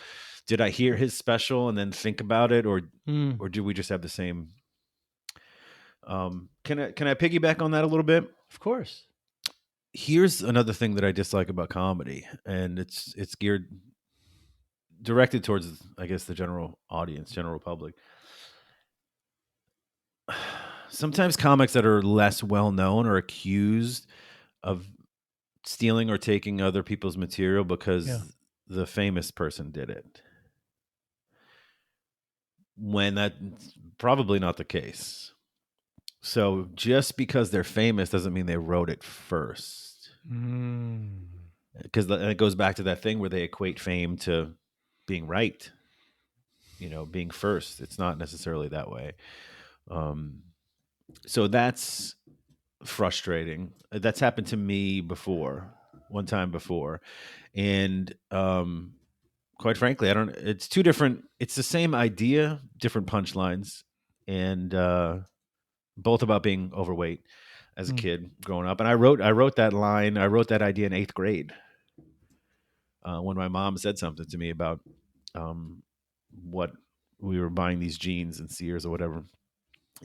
did I hear his special and then think about it, or do we just have the same? Can I piggyback on that a little bit? Of course. Here's another thing that I dislike about comedy, and it's directed towards, I guess, the general audience, general public. Sometimes comics that are less well known are accused of stealing or taking other people's material because the famous person did it, when that's probably not the case. So just because they're famous doesn't mean they wrote it first. Because it goes back to that thing where they equate fame to being right, being first. It's not necessarily that way. So that's frustrating. That's happened to me one time before. And quite frankly, it's two different, it's the same idea, different punchlines, and both about being overweight as a kid growing up. And I wrote that idea in 8th grade. When my mom said something to me about what we were buying these jeans in Sears or whatever.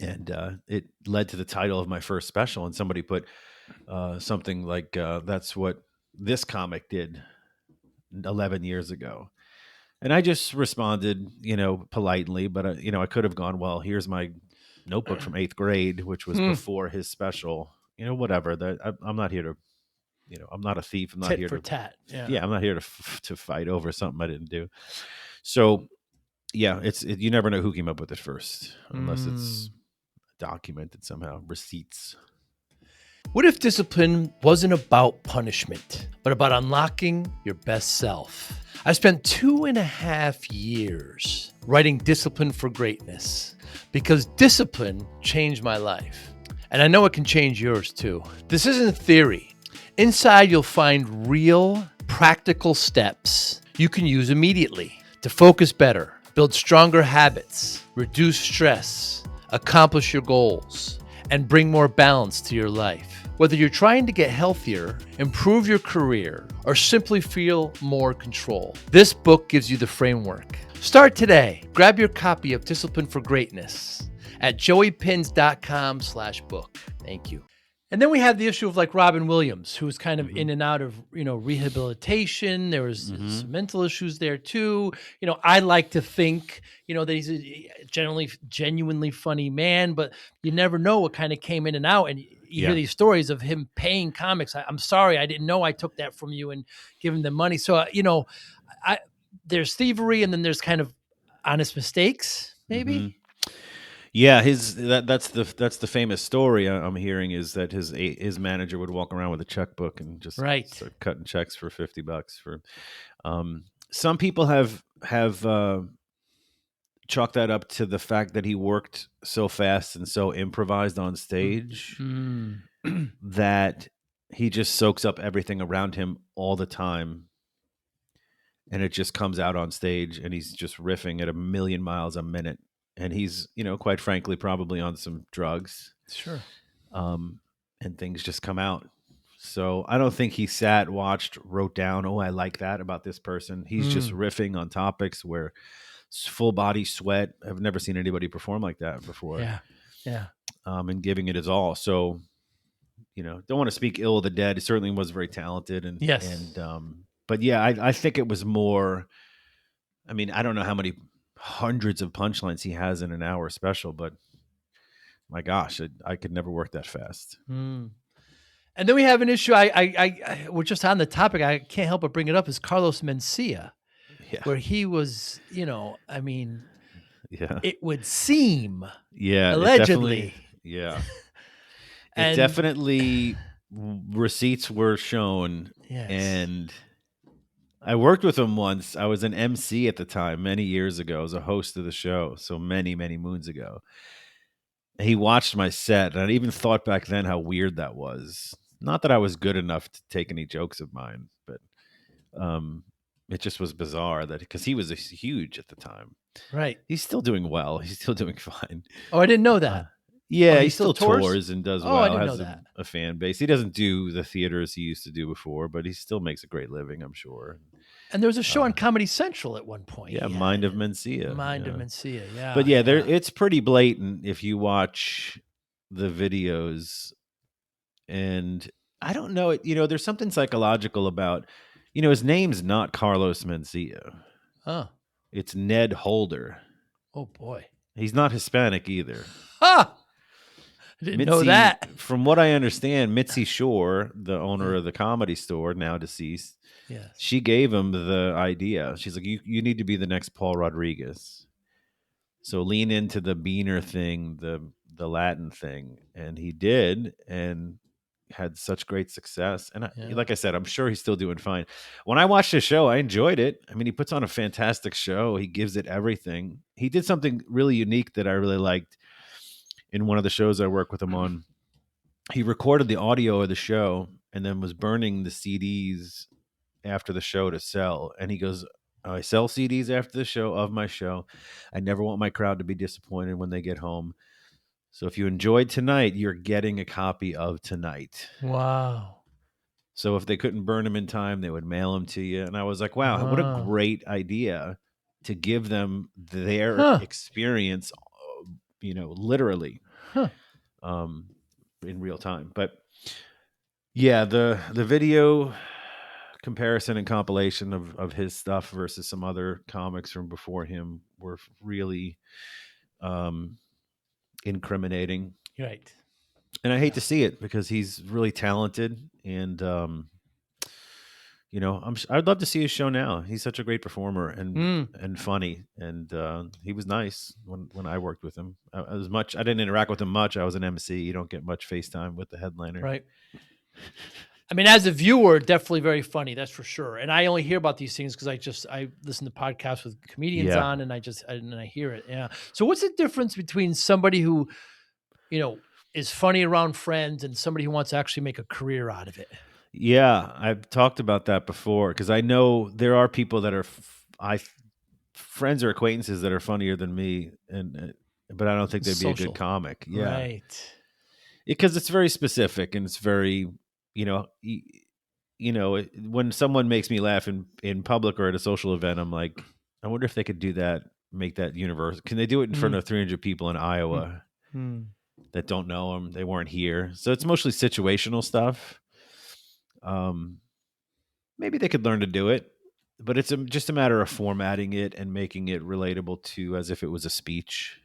And it led to the title of my first special. And somebody put something like, that's what this comic did 11 years ago. And I just responded, politely, but I could have gone, well, here's my notebook from 8th grade, which was before his special, whatever. That I'm not here to, I'm not a thief. I'm not here for to tat. I'm not here to fight over something I didn't do. So yeah, you never know who came up with it first, unless it's documented somehow, receipts. What if discipline wasn't about punishment, but about unlocking your best self? I spent 2.5 years writing Discipline for Greatness, because discipline changed my life. And I know it can change yours too. This isn't theory. Inside, you'll find real, practical steps you can use immediately to focus better, build stronger habits, reduce stress, accomplish your goals, and bring more balance to your life. Whether you're trying to get healthier, improve your career, or simply feel more control, this book gives you the framework. Start today. Grab your copy of Discipline for Greatness at joeypinz.com/book. Thank you. And then we have the issue of like Robin Williams, who was kind of in and out of, rehabilitation. There was some mental issues there too. I like to think, that he's a genuinely funny man, but you never know what kind of came in and out. And you hear these stories of him paying comics. I'm sorry, I didn't know I took that from you and giving them money. So, there's thievery, and then there's kind of honest mistakes, maybe. Yeah, that's the famous story I'm hearing, is that his manager would walk around with a checkbook and just start cutting checks for $50 for. Some people have chalked that up to the fact that he worked so fast and so improvised on stage that he just soaks up everything around him all the time. And it just comes out on stage, and he's just riffing at 1,000,000 miles a minute. And he's, quite frankly, probably on some drugs. Sure. And things just come out. So I don't think he sat, watched, wrote down, oh, I like that about this person. He's just riffing on topics where full body sweat. I've never seen anybody perform like that before. Yeah. And giving it his all. So, don't want to speak ill of the dead. He certainly was very talented. And, but yeah, I think it was more, I don't know how many hundreds of punchlines he has in an hour special, but my gosh, I could never work that fast. And then we have an issue. We're just on the topic. I can't help but bring it up. Is Carlos Mencia, where he was, it would seem, allegedly, it definitely receipts were shown, and I worked with him once. I was an MC at the time, many years ago. I was a host of the show, so many, many moons ago. He watched my set, and I even thought back then how weird that was. Not that I was good enough to take any jokes of mine, but it just was bizarre that, because he was huge at the time. Right. He's still doing well. He's still doing fine. Oh, I didn't know that. He still tours and does well. I didn't know that. A fan base. He doesn't do the theaters he used to do before, but he still makes a great living, I'm sure. And there was a show on Comedy Central at one point. Yeah, Mind of Mencia. Of Mencia, yeah. But it's pretty blatant if you watch the videos. And I don't know, there's something psychological about, his name's not Carlos Mencia. Oh. It's Ned Holder. Oh, boy. He's not Hispanic either. I didn't know that. From what I understand, Mitzi Shore, the owner of the Comedy Store, now deceased, she gave him the idea. She's like, you need to be the next Paul Rodriguez. So lean into the Beaner thing, the Latin thing. And he did, and had such great success. And like I said, I'm sure he's still doing fine. When I watched his show, I enjoyed it. He puts on a fantastic show. He gives it everything. He did something really unique that I really liked in one of the shows I work with him on. He recorded the audio of the show and then was burning the CDs after the show to sell. And he goes, I sell CDs after the show of my show. I never want my crowd to be disappointed when they get home. So if you enjoyed tonight, you're getting a copy of tonight. Wow. So if they couldn't burn them in time, they would mail them to you. And I was like, wow, what a great idea to give them their experience, literally in real time. But yeah, the video comparison and compilation of his stuff versus some other comics from before him were really incriminating. Right. And I hate to see it, because he's really talented, and I'd love to see his show now. He's such a great performer and funny, and he was nice when I worked with him. I didn't interact with him much. I was an MC. You don't get much FaceTime with the headliner. Right. I mean, as a viewer, definitely very funny. That's for sure. And I only hear about these things because I listen to podcasts with comedians Yeah. on, and I hear it. Yeah. So what's the difference between somebody who, you know, is funny around friends and somebody who wants to actually make a career out of it? Yeah, I've talked about that before because I know there are people that are friends or acquaintances that are funnier than me, and but I don't think they'd be a good Social. comic. Yeah, Right. because it's very specific and it's very, you know, when someone makes me laugh in public or at a social event, I'm like, I wonder if they could do that, make that universal. Can they do it in front Mm, of 300 people in mm, Iowa mm. that don't know them? They weren't here, so it's mostly situational stuff. Um, Maybe they could learn to do it, but it's just a matter of formatting it and making it relatable to as if it was a speech.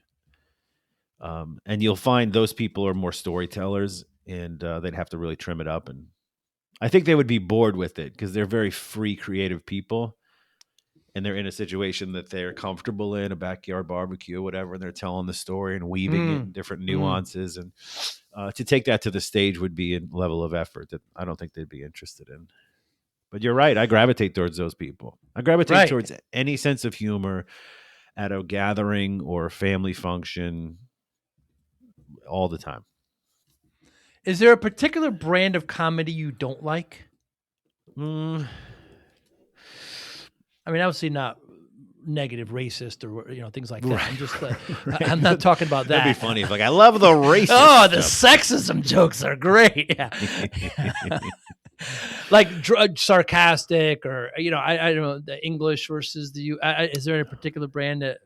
And you'll find those people are more storytellers, and they'd have to really trim it up. And I think they would be bored with it because they're very free, creative people, and they're in a situation that they're comfortable in, a backyard barbecue or whatever, and they're telling the story and weaving it Mm, in different mm. nuances. And to take that to the stage would be a level of effort that I don't think they'd be interested in. But you're right. I gravitate towards those people. I gravitate Right. towards any sense of humor at a gathering or a family function all the time. Is there a particular brand of comedy you don't like? Mm, I mean, obviously not negative, racist, or things like that. right, I'm just, right. I'm not talking about That'd be that. funny if, like, I love the racist Oh, the stuff. sexism jokes are great. Yeah. Like sarcastic, or I don't know, the English versus the you. Is there a particular brand that?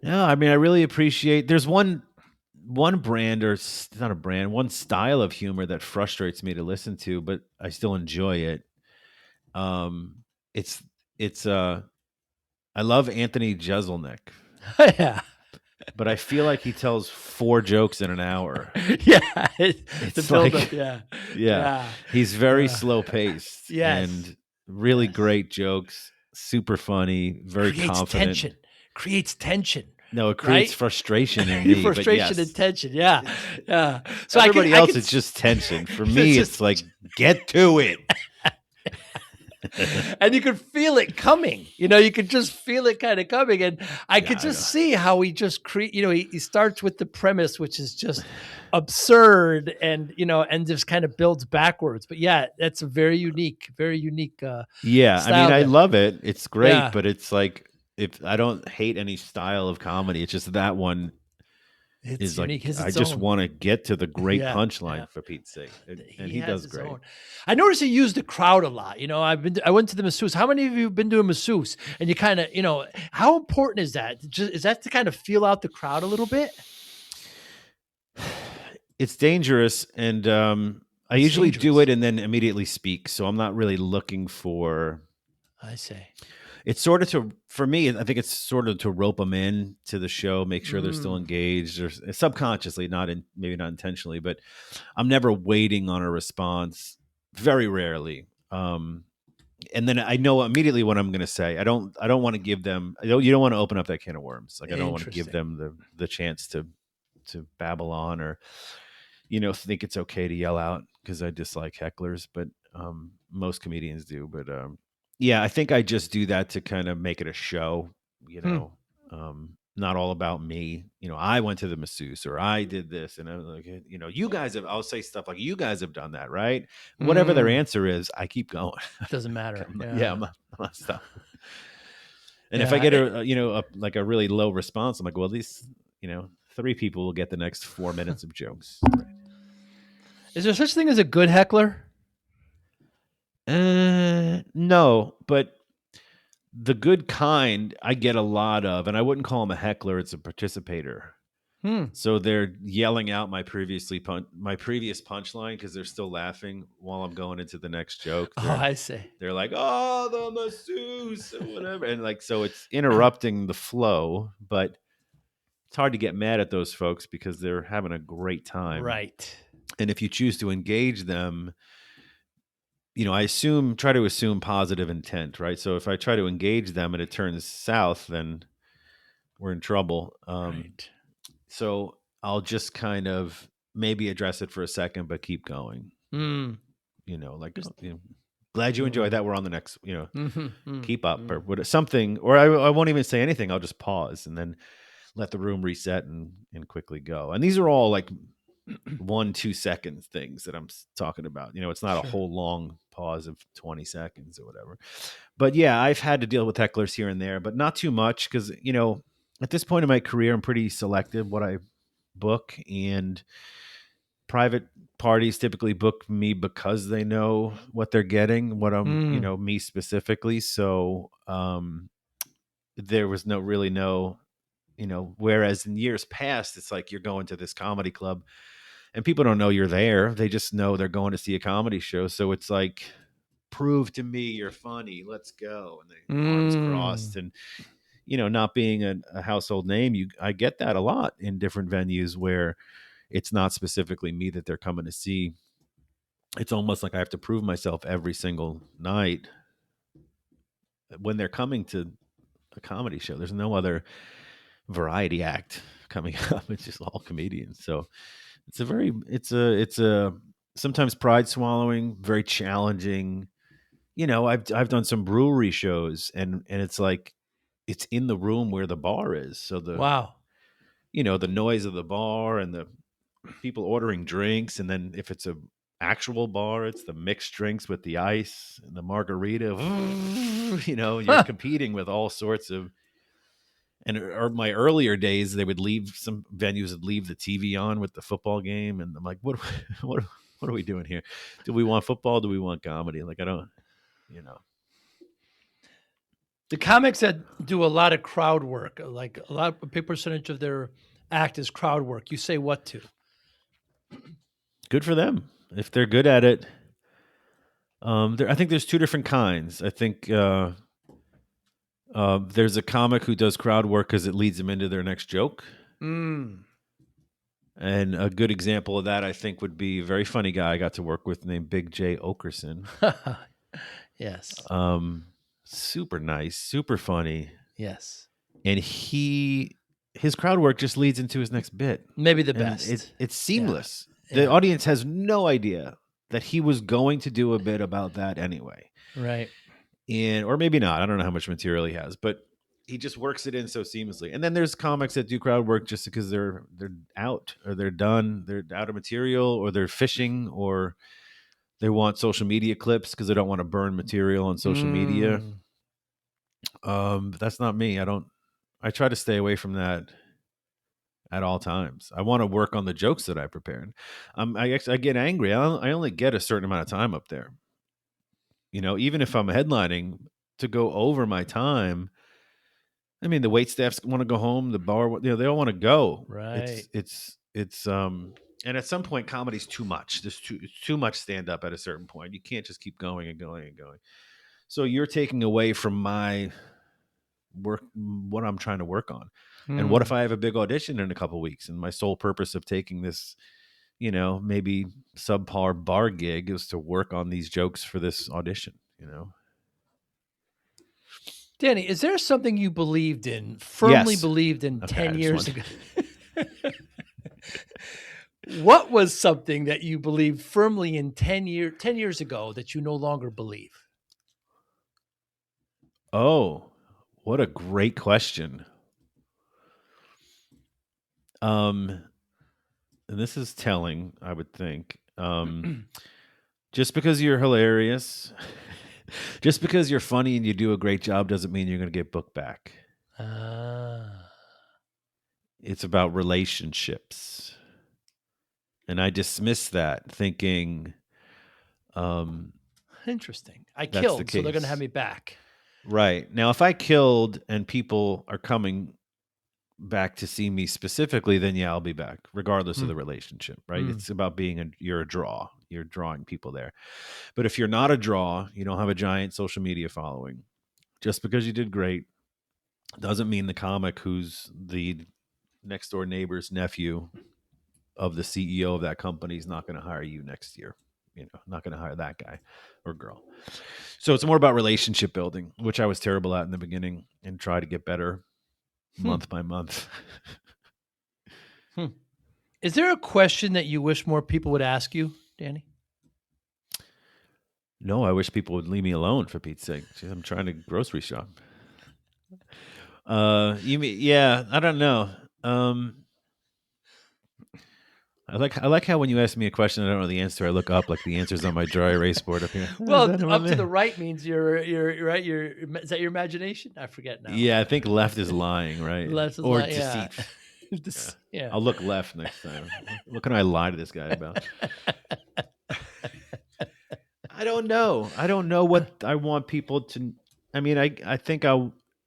No, I mean, I really appreciate. There's one brand or not a brand, one style of humor that frustrates me to listen to, but I still enjoy it. Um, it's it's I love Anthony Jeselnik, Yeah, but I feel like he tells 4 jokes in an hour. yeah. The It's build up. like, Yeah, yeah, yeah, he's very uh, slow paced yes, and really yes. great jokes, super funny, very Creates confident. tension. Creates tension. No, it creates Right? frustration in me, but Frustration and yes, tension. Yeah, it's yeah. So I could, everybody I else. could. It's just tension. For It's me, it's just, like get to it. and you could feel it coming. You could just feel it kind of coming, and I Yeah, could I just know. see how he just create. He starts with the premise, which is just absurd, and just kind of builds backwards. But yeah, that's a very unique Yeah, I mean, style I there. love it. It's great, Yeah, but it's like if I don't hate any style of comedy, it's just that one it's is like unique. His I its just own. want to get to the great Yeah, yeah. punchline for Pete's sake, and He he has does his great. own. I noticed he used the crowd a lot. I went to the masseuse. How many of you have been to a masseuse? And you kind of, how important is that? Is that to kind of feel out the crowd a little bit? It's dangerous, and I It's usually do it dangerous. and then immediately speak. So I'm not really looking for. I say. It's sort of to for me. I think it's sort of to rope them in to the show, make sure they're still Mm, engaged, or subconsciously, maybe not intentionally, but I'm never waiting on a response. Very rarely. And then I know immediately what I'm going to say. I don't want to give them. You don't want to open up that can of worms. Like I don't want to give interesting. them the chance to babble on or think it's okay to yell out because I dislike hecklers, but most comedians do. But yeah, I think I just do that to kind of make it a show, Hmm. not all about me. I went to the masseuse or I did this, and I'm like, you guys have. I'll say stuff like, "You guys have done that, right?" Whatever their Mm, answer is, I keep going. doesn't matter. Yeah, Yeah. I'm not stopping. And if I Yeah. get like a really low response, I'm like, well, at least 3 people will get the next 4 minutes of jokes. Right. Is there such thing as a good heckler? No, but the good kind I get a lot of, and I wouldn't call him a heckler; it's a participator. Hmm. So they're yelling out my previous punchline because they're still laughing while I'm going into the next joke. Oh, They're I see. they're like, "Oh, the masseuse," or whatever, and like so it's interrupting the flow, but it's hard to get mad at those folks because they're having a great time. Right. And if you choose to engage them, I try to assume positive intent, right? So if I try to engage them and it turns south, then we're in trouble. Right. So I'll just kind of maybe address it for a second, but keep going. Mm. Like, Just, glad you enjoyed mm. that. We're on the next, Mhm, mm, keep up or mm. what something, or I won't even say anything. I'll just pause and then let the room reset and quickly go. And these are all like 1-2 seconds things that I'm talking about. It's not a Sure. whole long pause of 20 seconds or whatever. But yeah, I've had to deal with hecklers here and there, but not too much because, at this point in my career, I'm pretty selective what I book, and private parties typically book me because they know what they're getting, what I'm, Mm. me specifically. So, there was no, whereas in years past, it's like you're going to this comedy club and people don't know you're there. They just know they're going to see a comedy show. So it's like, prove to me you're funny. Let's go. And the arms Mm. crossed. And, not being a household name, I get that a lot in different venues where it's not specifically me that they're coming to see. It's almost like I have to prove myself every single night when they're coming to a comedy show. There's no other variety act coming up. It's just all comedians. So it's a sometimes pride swallowing, very challenging. I've done some brewery shows, and it's like it's in the room where the bar is. So Wow. the noise of the bar and the people ordering drinks, and then if it's a actual bar, it's the mixed drinks with the ice and the margarita. You're competing with all sorts of. And or my earlier days, they would leave some venues would leave the TV on with the football game, and I'm like, what, what are we doing here? Do we want football? Do we want comedy? Like, I don't, you know. The comics that do a lot of crowd work, like a big percentage of their act is crowd work. You say what to? Good for them if they're good at it. I think there's two different kinds. I think there's a comic who does crowd work because it leads them into their next joke. Mm. And a good example of that, I think, would be a very funny guy I got to work with named Big J Okerson. Yes. Super nice, super funny. Yes. And his crowd work just leads into his next bit. Maybe the And best. it's Yeah. seamless. The Yeah. audience has no idea that he was going to do a bit about that anyway. Right. Or maybe not. I don't know how much material he has, but he just works it in so seamlessly. And then there's comics that do crowd work just because they're out or they're done, they're out of material, or they're fishing, or they want social media clips because they don't want to burn material on social media. Mm. But that's not me. I try to stay away from that at all times. I want to work on the jokes that I prepared. I get angry. I only get a certain amount of time up there. Even if I'm headlining, to go over my time. I mean, the wait staffs want to go home. The bar, they all want to go. Right. And at some point, comedy's too much. It's too much stand up at a certain point. You can't just keep going and going and going. So you're taking away from my work, what I'm trying to work on. And what if Mm. I have a big audition in a couple weeks, and my sole purpose of taking this, maybe subpar bar gig is to work on these jokes for this audition. Danny, is there something you believed in, firmly Yes. believed in Okay. 10 I just years want. ago? What was something that you believed firmly in 10 years ago that you no longer believe? Oh, what a great question. And this is telling, I would think. Just because you're hilarious, just because you're funny and you do a great job doesn't mean you're going to get booked back. Ah. It's about relationships. And I dismiss that thinking Interesting. I that's the killed, so they're gonna have case. me back. Right. Now, if I killed and people are coming back to see me specifically, then yeah, I'll be back, regardless of Mm. the relationship, right? Mm. It's about you're a draw. You're drawing people there. But if you're not a draw, you don't have a giant social media following, just because you did great doesn't mean the comic who's the next door neighbor's nephew of the CEO of that company is not going to hire you next year. Not going to hire that guy or girl. So it's more about relationship building, which I was terrible at in the beginning, and try to get better Hmm. month by month. Hmm. Is there a question that you wish more people would ask you, Danny? No, I wish people would leave me alone for Pete's sake. Jeez, I'm trying to grocery shop. You mean, yeah, I don't know. Um, I like how when you ask me a question I don't know the answer, I look up like the answer's on my dry erase board up here. Oh, is Well, that one up to the there? right means you're right. Is that your imagination? I forget now. Yeah, I think left is lying, right? Less is Or like, yeah. deceit. Yeah. Yeah. I'll look left next time. What can I lie to this guy about? I don't know. I don't know what I want people to. I mean, I think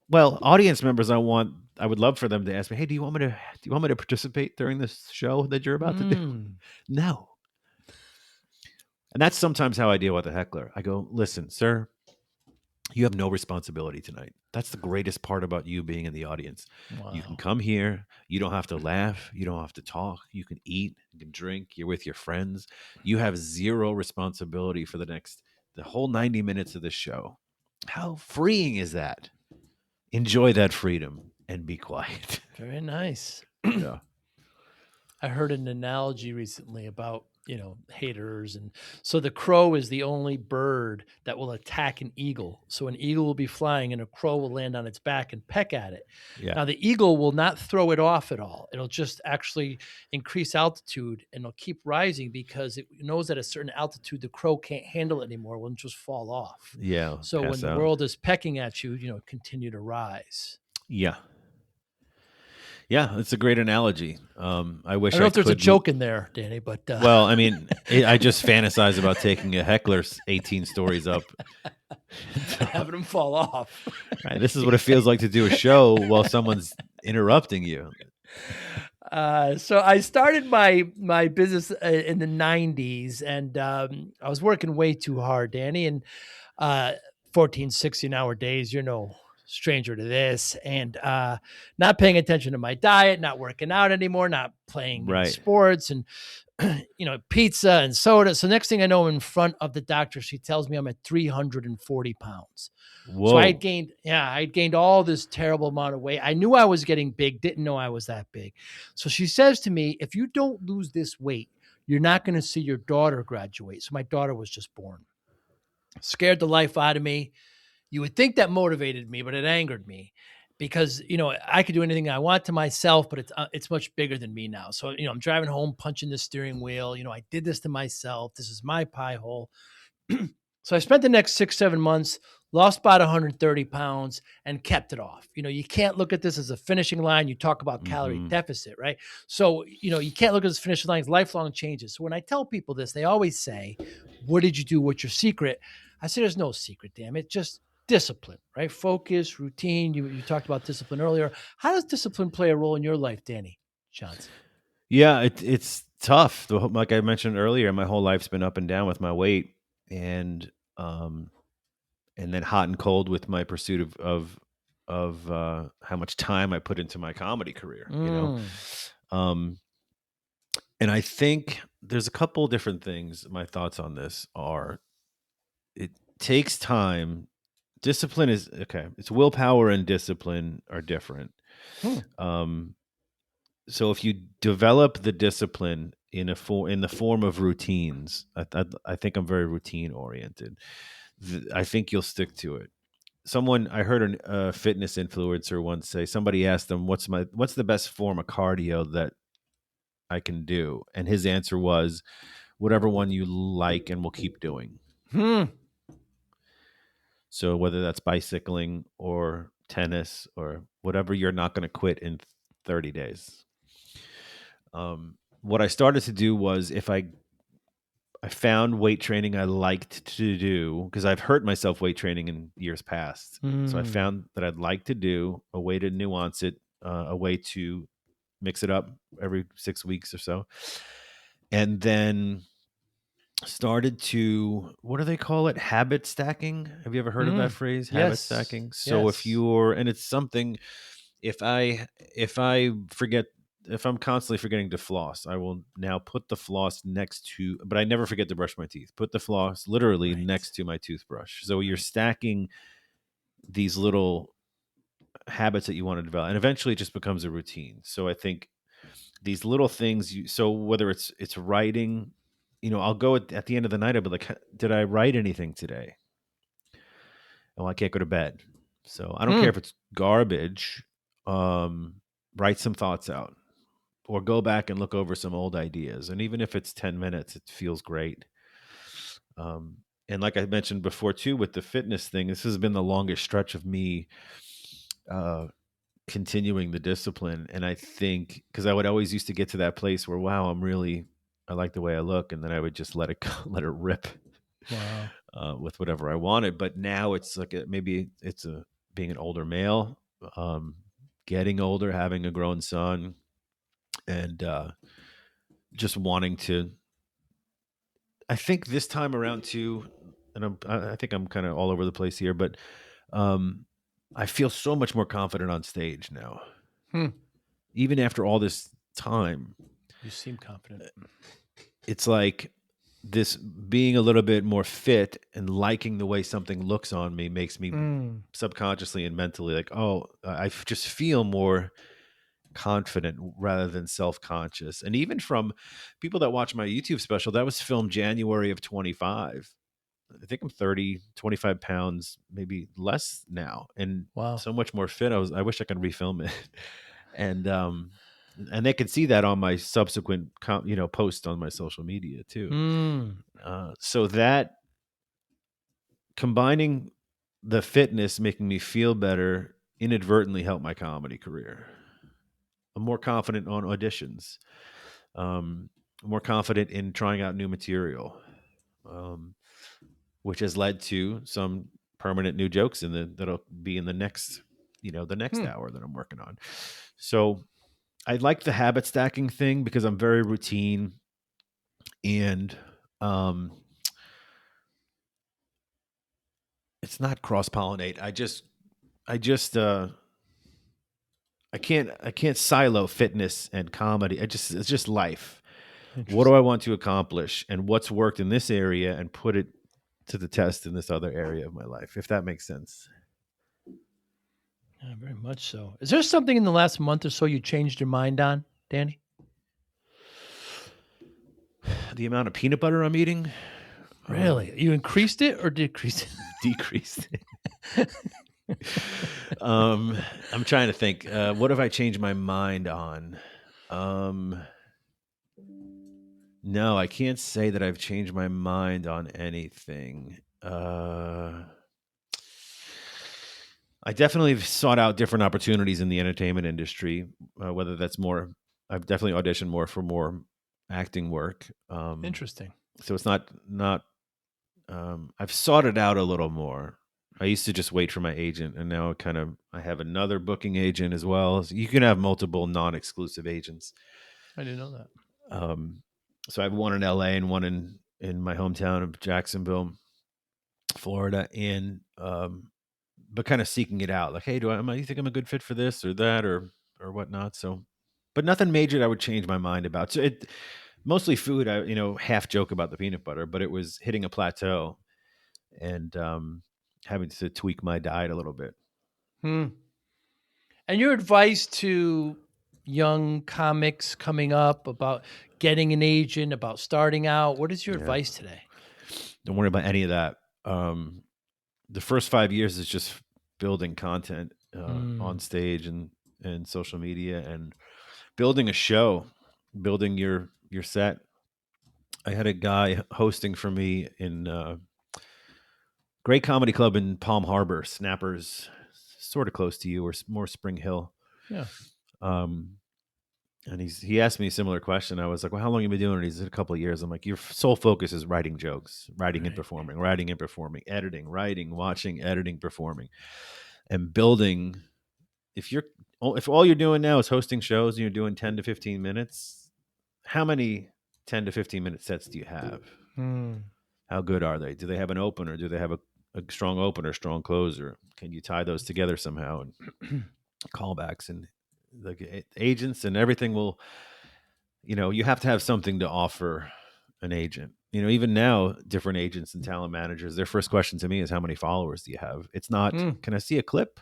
well, audience members, I would love for them to ask me, "Hey, do you want me to participate during this show that you're about to do?" Mm. No. And that's sometimes how I deal with a heckler. I go, "Listen, sir, you have no responsibility tonight. That's the greatest part about you being in the audience. You can Wow. come here. You don't have to laugh. You don't have to talk. You can eat. You can drink. You're with your friends. You have zero responsibility for the whole 90 minutes of the show. How freeing is that? Enjoy that freedom and be quiet." Very nice. Yeah. I heard an analogy recently about, haters. And so the crow is the only bird that will attack an eagle. So an eagle will be flying and a crow will land on its back and peck at it. Yeah. Now, the eagle will not throw it off at all. It'll just actually increase altitude and it'll keep rising because it knows at a certain altitude, the crow can't handle it anymore. It will just fall off. Yeah. So when Pass the out. world is pecking at you, continue to rise. Yeah. Yeah. It's a great analogy. I I wish don't know I if there's a could. joke in there, Danny, but Well, I mean, I just fantasize about taking a heckler's 18 stories up. having them fall off. Right, this is what it feels like to do a show while someone's interrupting you. So I started my business in the '90s, and I was working way too hard, Danny, and uh, 14, 16-hour days. You're no stranger to this, and not paying attention to my diet, not working out anymore, not playing any Right. sports, and pizza and soda. So next thing I know, in front of the doctor, she tells me I'm at 340 pounds. So Whoa. I had gained all this terrible amount of weight. I knew I was getting big, didn't know I was that big. So she says to me, if you don't lose this weight, you're not going to see your daughter graduate. So my daughter was just born. Scared the life out of me. You would think that motivated me, but it angered me because I could do anything I want to myself, but it's much bigger than me now. So I'm driving home, punching the steering wheel. I did this to myself. This is my pie hole. So I spent the next 6-7 months, lost about 130 pounds, and kept it off. You can't look at this as a finishing line. You talk about calorie Hmm. deficit, right? So you can't look at this finishing line as lifelong changes. So when I tell people this, they always say, "What did you do? What's your secret?" I say, "There's no secret, damn it. Just discipline, right? Focus, routine." You talked about discipline earlier. How does discipline play a role in your life, Danny Johnson? Yeah, it's tough. Like I mentioned earlier, my whole life's been up and down with my weight, and um, and then hot and cold with my pursuit of how much time I put into my comedy career. Mm. Um, and I think there's a couple different things. My thoughts on this are: it takes time. Discipline is okay. It's willpower and discipline are different. Hmm. Um, so if you develop the discipline in the form of routines, I think I'm very routine oriented. I think you'll stick to it. I heard a fitness influencer once say, somebody asked them, what's the best form of cardio that I can do, and his answer was, whatever one you like and will keep doing. Hmm. So whether that's bicycling or tennis or whatever, you're not going to quit in 30 days. What I started to do was, if I found weight training I liked to do, because I've hurt myself weight training in years past. So I Mm. found that I'd like to do a way to nuance it, a way to mix it up every 6 weeks or so. And then started to, what do they call it? Habit stacking. Have you ever heard of that Mm. phrase? Habit Yes. stacking. So Yes. and it's something, if I forget, if I'm constantly forgetting to floss, I will now put the floss next to, but I never forget to brush my teeth. Put the floss literally Right. next to my toothbrush. So you're Right. stacking these little habits that you want to develop, and eventually it just becomes a routine. So I think these little things, so whether it's writing, I'll go at the end of the night. I'll be like, did I write anything today? Oh, I can't go to bed. So I don't care Hmm. if it's garbage. Write some thoughts out or go back and look over some old ideas. And even if it's 10 minutes, it feels great. Um, and like I mentioned before too, with the fitness thing, this has been the longest stretch of me uh, continuing the discipline. And I think because I would always used to get to that place where, wow, I like the way I look. And then I would just let it go, let it rip Wow. with whatever I wanted. But now it's like maybe it's being an older male, um, getting older, having a grown son, and just wanting to. I think this time around too, and I think I'm kind of all over the place here, but um, I feel so much more confident on stage now, Hmm. even after all this time. You seem confident. It's like this being a little bit more fit and liking the way something looks on me makes me Mm. subconsciously and mentally like, oh, just feel more confident rather than self-conscious. And even from people that watch my YouTube special, that was filmed January of 25. I think I'm 30, 25 pounds, maybe less now, and Wow. so much more fit. I wish I could refilm it. and and they could see that on my subsequent post on my social media too. Hmm. So that combining the fitness making me feel better inadvertently helped my comedy career. I'm more confident on auditions, um, more confident in trying out new material, um, which has led to some permanent new jokes that'll be in the next, the next Hmm. hour that I'm working on. So I like the habit stacking thing because I'm very routine and um, it's not cross pollinate. I just I can't silo fitness and comedy. It's just life. What do Interesting. I want to accomplish and what's worked in this area and put it to the test in this other area of my life, if that makes sense. Yeah, very much so. Is there something in the last month or so you changed your mind on, Danny? The amount of peanut butter I'm eating, Really? You increased it or decreased decreased. it? um, I'm trying to think. What have I changed my mind on? Um, no, I can't say that I've changed my mind on anything. I definitely have sought out different opportunities in the entertainment industry, whether that's more. I've definitely auditioned more for more acting work. Interesting. So it's not. I've sought it out a little more. I used to just wait for my agent, and now I have another booking agent as well. So you can have multiple non-exclusive agents. I didn't know that. Um, so I have one in LA and one in my hometown of Jacksonville, Florida, and but kind of seeking it out. Like, hey, you think I'm a good fit for this or that or whatnot? So, but nothing major that I would change my mind about. So it mostly food. I half joke about the peanut butter, but it was hitting a plateau and having to tweak my diet a little bit. Hmm. And your advice to young comics coming up about getting an agent, about starting out, what is your Yeah, advice today? don't worry about any of that. The first 5 years is just building content on Mm. stage and social media and building a show, building your set. I had a guy hosting for me in great comedy club in Palm Harbor, Snappers, sort of close to you, or more Spring Hill. Yeah. Um, and he asked me a similar question. I was like, "Well, how long have you been doing it?" He said, "A couple of years." I'm like, "Your sole focus is writing jokes, Right. writing and performing, editing, writing, watching, editing, performing, and building. If you're if all you're doing now is hosting shows and you're doing 10 to 15 minutes, how many 10 to 15-minute sets do you have? Hmm. How good are they? Do they have an opener? Do they have a strong opener, strong closer? Can you tie those together somehow and callbacks and the agents and everything will, you have to have something to offer an agent. Even now, different agents and talent managers, their first question to me is, how many followers do you have? It's not, Hmm. can I see a clip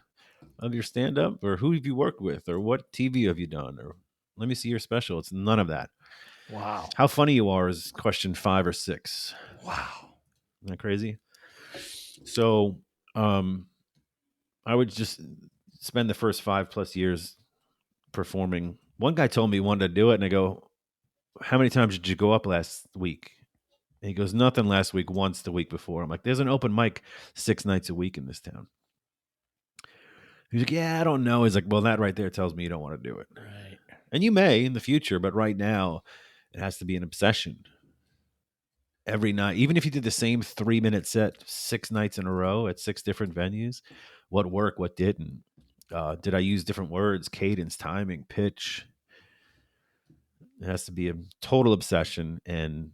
of your stand up or who have you worked with or what TV have you done or let me see your special. It's none of that. Wow. How funny you are is question 5 or 6. Wow. Isn't that crazy? So, I would just spend the first 5+ years performing. One guy told me he wanted to do it, and I go, "How many times did you go up last week?" And he goes, "Nothing last week, once the week before." I'm like, "There's an open mic 6 nights a week in this town." He's like, "Yeah, I don't know." He's like, "Well, that right there tells me you don't want to do it. Right. And you may in the future, but right now it has to be an obsession. Every night, even if you did the same 3-minute set 6 nights in a row at 6 different venues, what worked, what didn't? Did I use different words, cadence, timing, pitch? It has to be a total obsession. And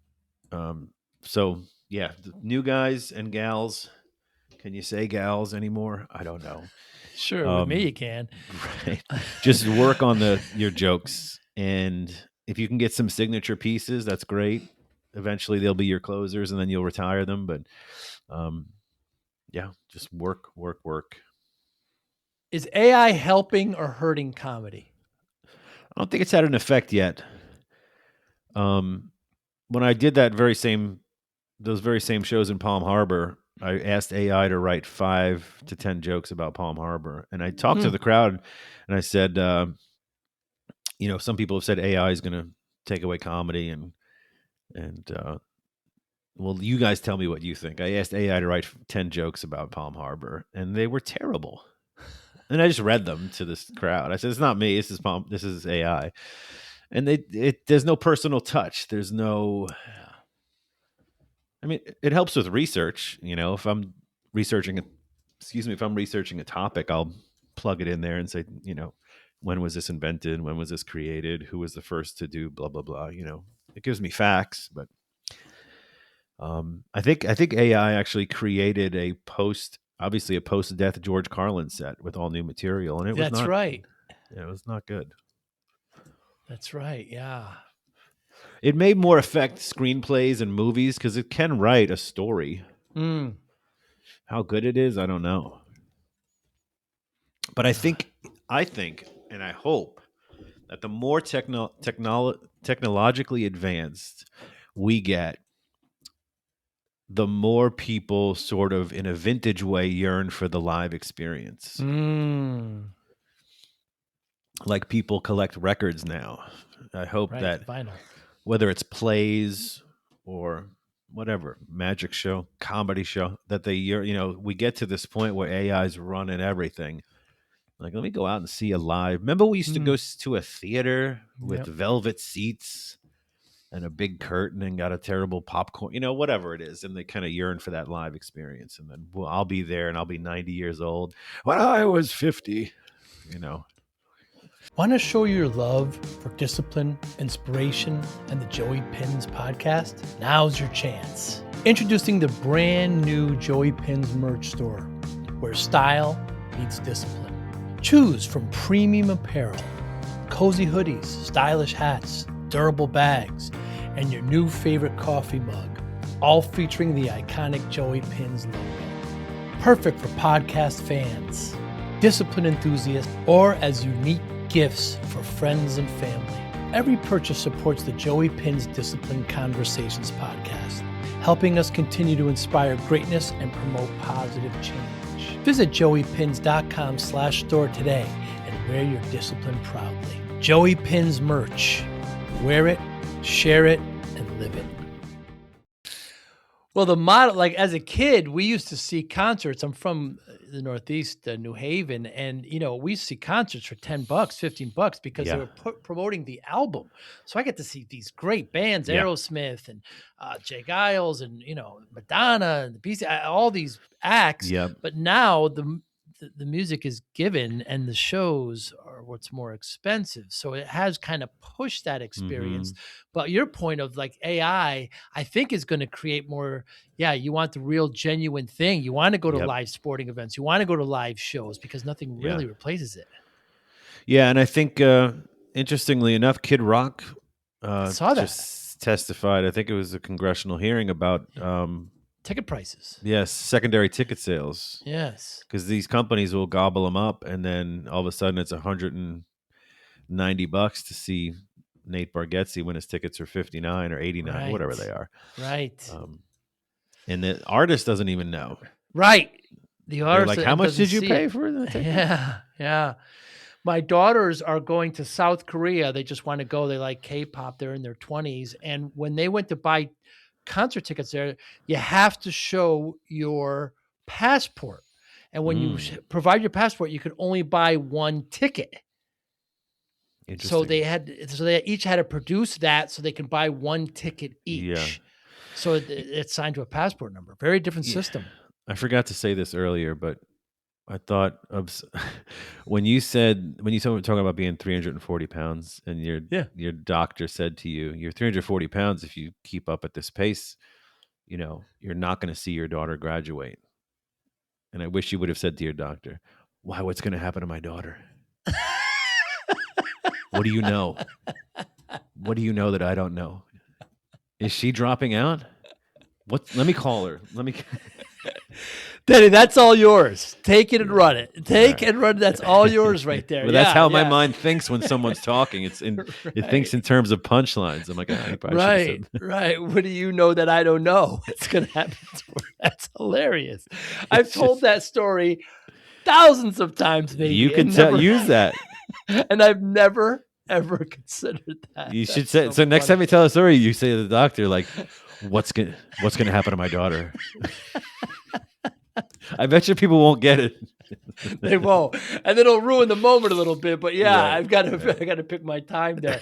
um, so, yeah, the new guys and gals. Can you say gals anymore? I don't know. Sure, with me you can. Right. Just work on your jokes, and if you can get some signature pieces, that's great. Eventually, they'll be your closers, and then you'll retire them. But yeah, just work, work, work. Is AI helping or hurting comedy? I don't think it's had an effect yet. When I did those very same shows in Palm Harbor, I asked AI to write 5 to 10 jokes about Palm Harbor, and I talked to the crowd, and I said, some people have said AI is going to take away comedy, and well, you guys tell me what you think. I asked AI to write 10 jokes about Palm Harbor, and they were terrible. And I just read them to this crowd. I said, "It's not me. This is AI." And there's no personal touch. There's no. Yeah. I mean, it helps with research. If I'm researching if I'm researching a topic, I'll plug it in there and say, when was this invented? When was this created? Who was the first to do blah blah blah? It gives me facts, but I think AI actually created obviously a post death George Carlin set with all new material, and it was That's not. right. Yeah, it was not good. That's right. Yeah. It may more affect screenplays and movies because it can write a story. Mm. How good it is, I don't know. But I think, and I hope that the more technologically advanced we get, the more people sort of in a vintage way yearn for the live experience. Mm. Like people collect records now. I hope Right. that Vinyl. whether it's plays or whatever, magic show, comedy show, that we get to this point where AI is running everything. Like, let me go out and see a live. Remember, we used to go to a theater with Yep. velvet seats and a big curtain and got a terrible popcorn, whatever it is. And they kind of yearn for that live experience. And then, well, I'll be there and I'll be 90 years old when I was 50, Want to show your love for discipline, inspiration, and the Joey Pinz podcast? Now's your chance. Introducing the brand new Joey Pinz merch store, where style meets discipline. Choose from premium apparel, cozy hoodies, stylish hats, durable bags, and your new favorite coffee mug, all featuring the iconic Joey Pinz logo. Perfect for podcast fans, discipline enthusiasts, or as unique gifts for friends and family. Every purchase supports the Joey Pinz Disciple Conversations podcast, helping us continue to inspire greatness and promote positive change. Visit joeypins.com/store today and wear your discipline proudly. Joey Pinz merch. Wear it, share it, and live it. Well, the model, like as a kid, we used to see concerts. I'm from the Northeast, New Haven, and we used to see concerts for $10, $15 because they Yeah. were promoting the album. So I get to see these great bands, Yeah. Aerosmith and Jay Giles, and Madonna and the Beastie, all these acts. Yep. But now the music is given and the shows are what's more expensive. So it has kind of pushed that experience. But your point of like AI, I think is going to create more. Yeah, you want the real genuine thing. You want to go to Yep. live sporting events. You want to go to live shows because nothing Yeah. really replaces it. Yeah. And I think, interestingly enough, Kid Rock I saw that. just testified. I think it was a congressional hearing about Ticket prices. yes, secondary ticket sales. Yes. Because these companies will gobble them up, and then all of a sudden it's $190 to see Nate Bargatze when his tickets are 59 or 89, whatever they are. Right. And the artist doesn't even know. Right. The They're artist like, how much doesn't did you see pay it. for the ticket? Yeah. Yeah. My daughters are going to South Korea. They just want to go. They like K-pop. They're in their 20s. And when they went to buy concert tickets there, you have to show your passport. And when you provide your passport, you could only buy one ticket. So they each had to produce that so they can buy one ticket each. Yeah. So it's signed to a passport number. Very different system. I forgot to say this earlier, but I thought of when you talking about being 340 pounds and your doctor said to you, you're 340 pounds. If you keep up at this pace, you're not going to see your daughter graduate. And I wish you would have said to your doctor, why, what's going to happen to my daughter? What do you know? What do you know that I don't know? Is she dropping out? Let me call her. Daddy, that's all yours. Take it and run it. And run. That's all yours right there. Well, that's how my mind thinks when someone's talking. It thinks in terms of punchlines. I'm like, you probably should have said. Right. What do you know that I don't know? It's going to happen. That's hilarious. I've told that story thousands of times, maybe. You can use that. And I've never, ever considered that. You should say, so next time you tell a story, you say to the doctor, like, what's going to happen to my daughter? I bet you people won't get it. They won't, and then it'll ruin the moment a little bit. But I got to pick my time there.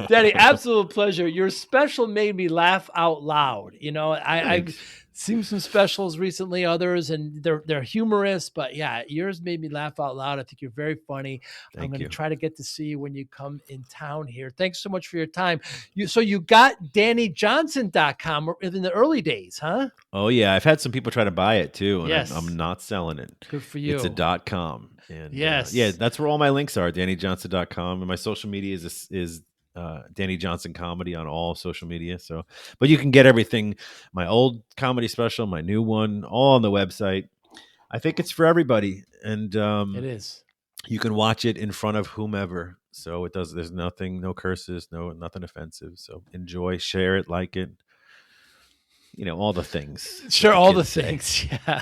Daddy, absolute pleasure. Your special made me laugh out loud. I've seen some specials recently, others, and they're humorous. But yours made me laugh out loud. I think you're very funny. I'm going to try to get to see you when you come in town here. Thanks so much for your time. So you got DannyJohnson.com in the early days, huh? Oh yeah, I've had some people try to buy it too, and yes. I'm not selling it. Good for you. It's a .com, and yes, that's where all my links are. DannyJohnson.com, and my social media is Danny Johnson Comedy on all social media. So, but you can get everything, my old comedy special, my new one, all on the website. I think it's for everybody, and it is. You can watch it in front of whomever. So there's nothing, no curses, nothing offensive. So enjoy, share it, like it. All the things. Sure, all the things. Yeah.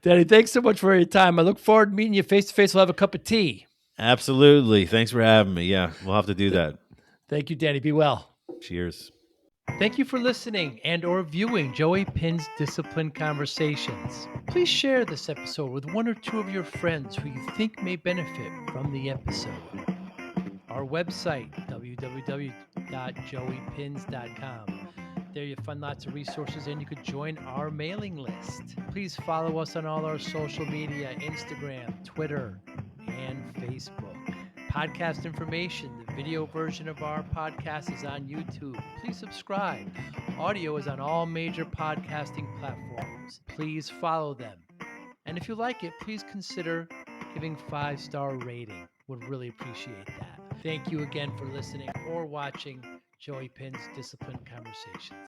Daddy, thanks so much for your time. I look forward to meeting you face to face. We'll have a cup of tea. Absolutely. Thanks for having me. Yeah, we'll have to do that. Thank you, Danny. Be well. Cheers. Thank you for listening and or viewing Joey Pinz Disciple Conversations. Please share this episode with one or two of your friends who you think may benefit from the episode. Our website, www.joeypinz.com. There you'll find lots of resources and you could join our mailing list. Please follow us on all our social media, Instagram, Twitter, and Facebook. Podcast information, the video version of our podcast is on YouTube. Please subscribe. Audio is on all major podcasting platforms. Please follow them. And if you like it, please consider giving 5-star rating. Would really appreciate that. Thank you again for listening or watching Joey Pinz Disciple Conversations.